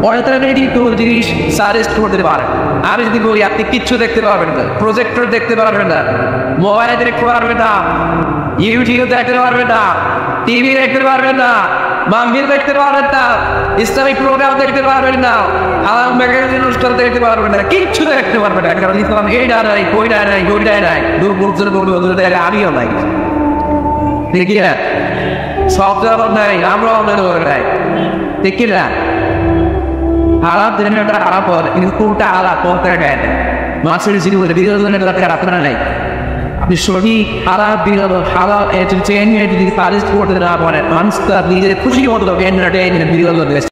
অল্টারনেটিভ কোনো জিনিস সাজেস্ট করতে পারে। আমি যদি বলি আপনি কিচ্ছু দেখতে পারবেন না, প্রজেক্টর দেখতে পারবেন না, মোবাইলে দেখতে পারবেন না, ইউটিউব দেখতে পারবেন না, টিভি দেখতে পারবেন না, মাহফিল দেখতে পারবেন না, ইসলামিক প্রোগ্রাম দেখতে পারবেন না, হালাল ম্যাগাজিন অনুষ্ঠান দেখতে পারবেন না, কিচ্ছু দেখতে পারবেন না, কারণ ইসলাম এইটা নাই, ওইটা নাই, ওইটা নাই, আমিও নাই, ঠিক না? সব জবাব নাই, আমরাও নাই, ঠিক না? হারাম দিনটা হারাম পথ, কিন্তু কোনটা হালাল পথটা কেন? মাছের জীবনে বিনোদনের আপনারা নাই। আপনি সঠিক হারাম বিনোদন, হালাল এন্টারটেইনমেন্ট যদি সাজেস্ট করতে না পারেন, মানুষ তার নিজের খুশি মতো এন্টারটেইনমেন্ট বিনোদন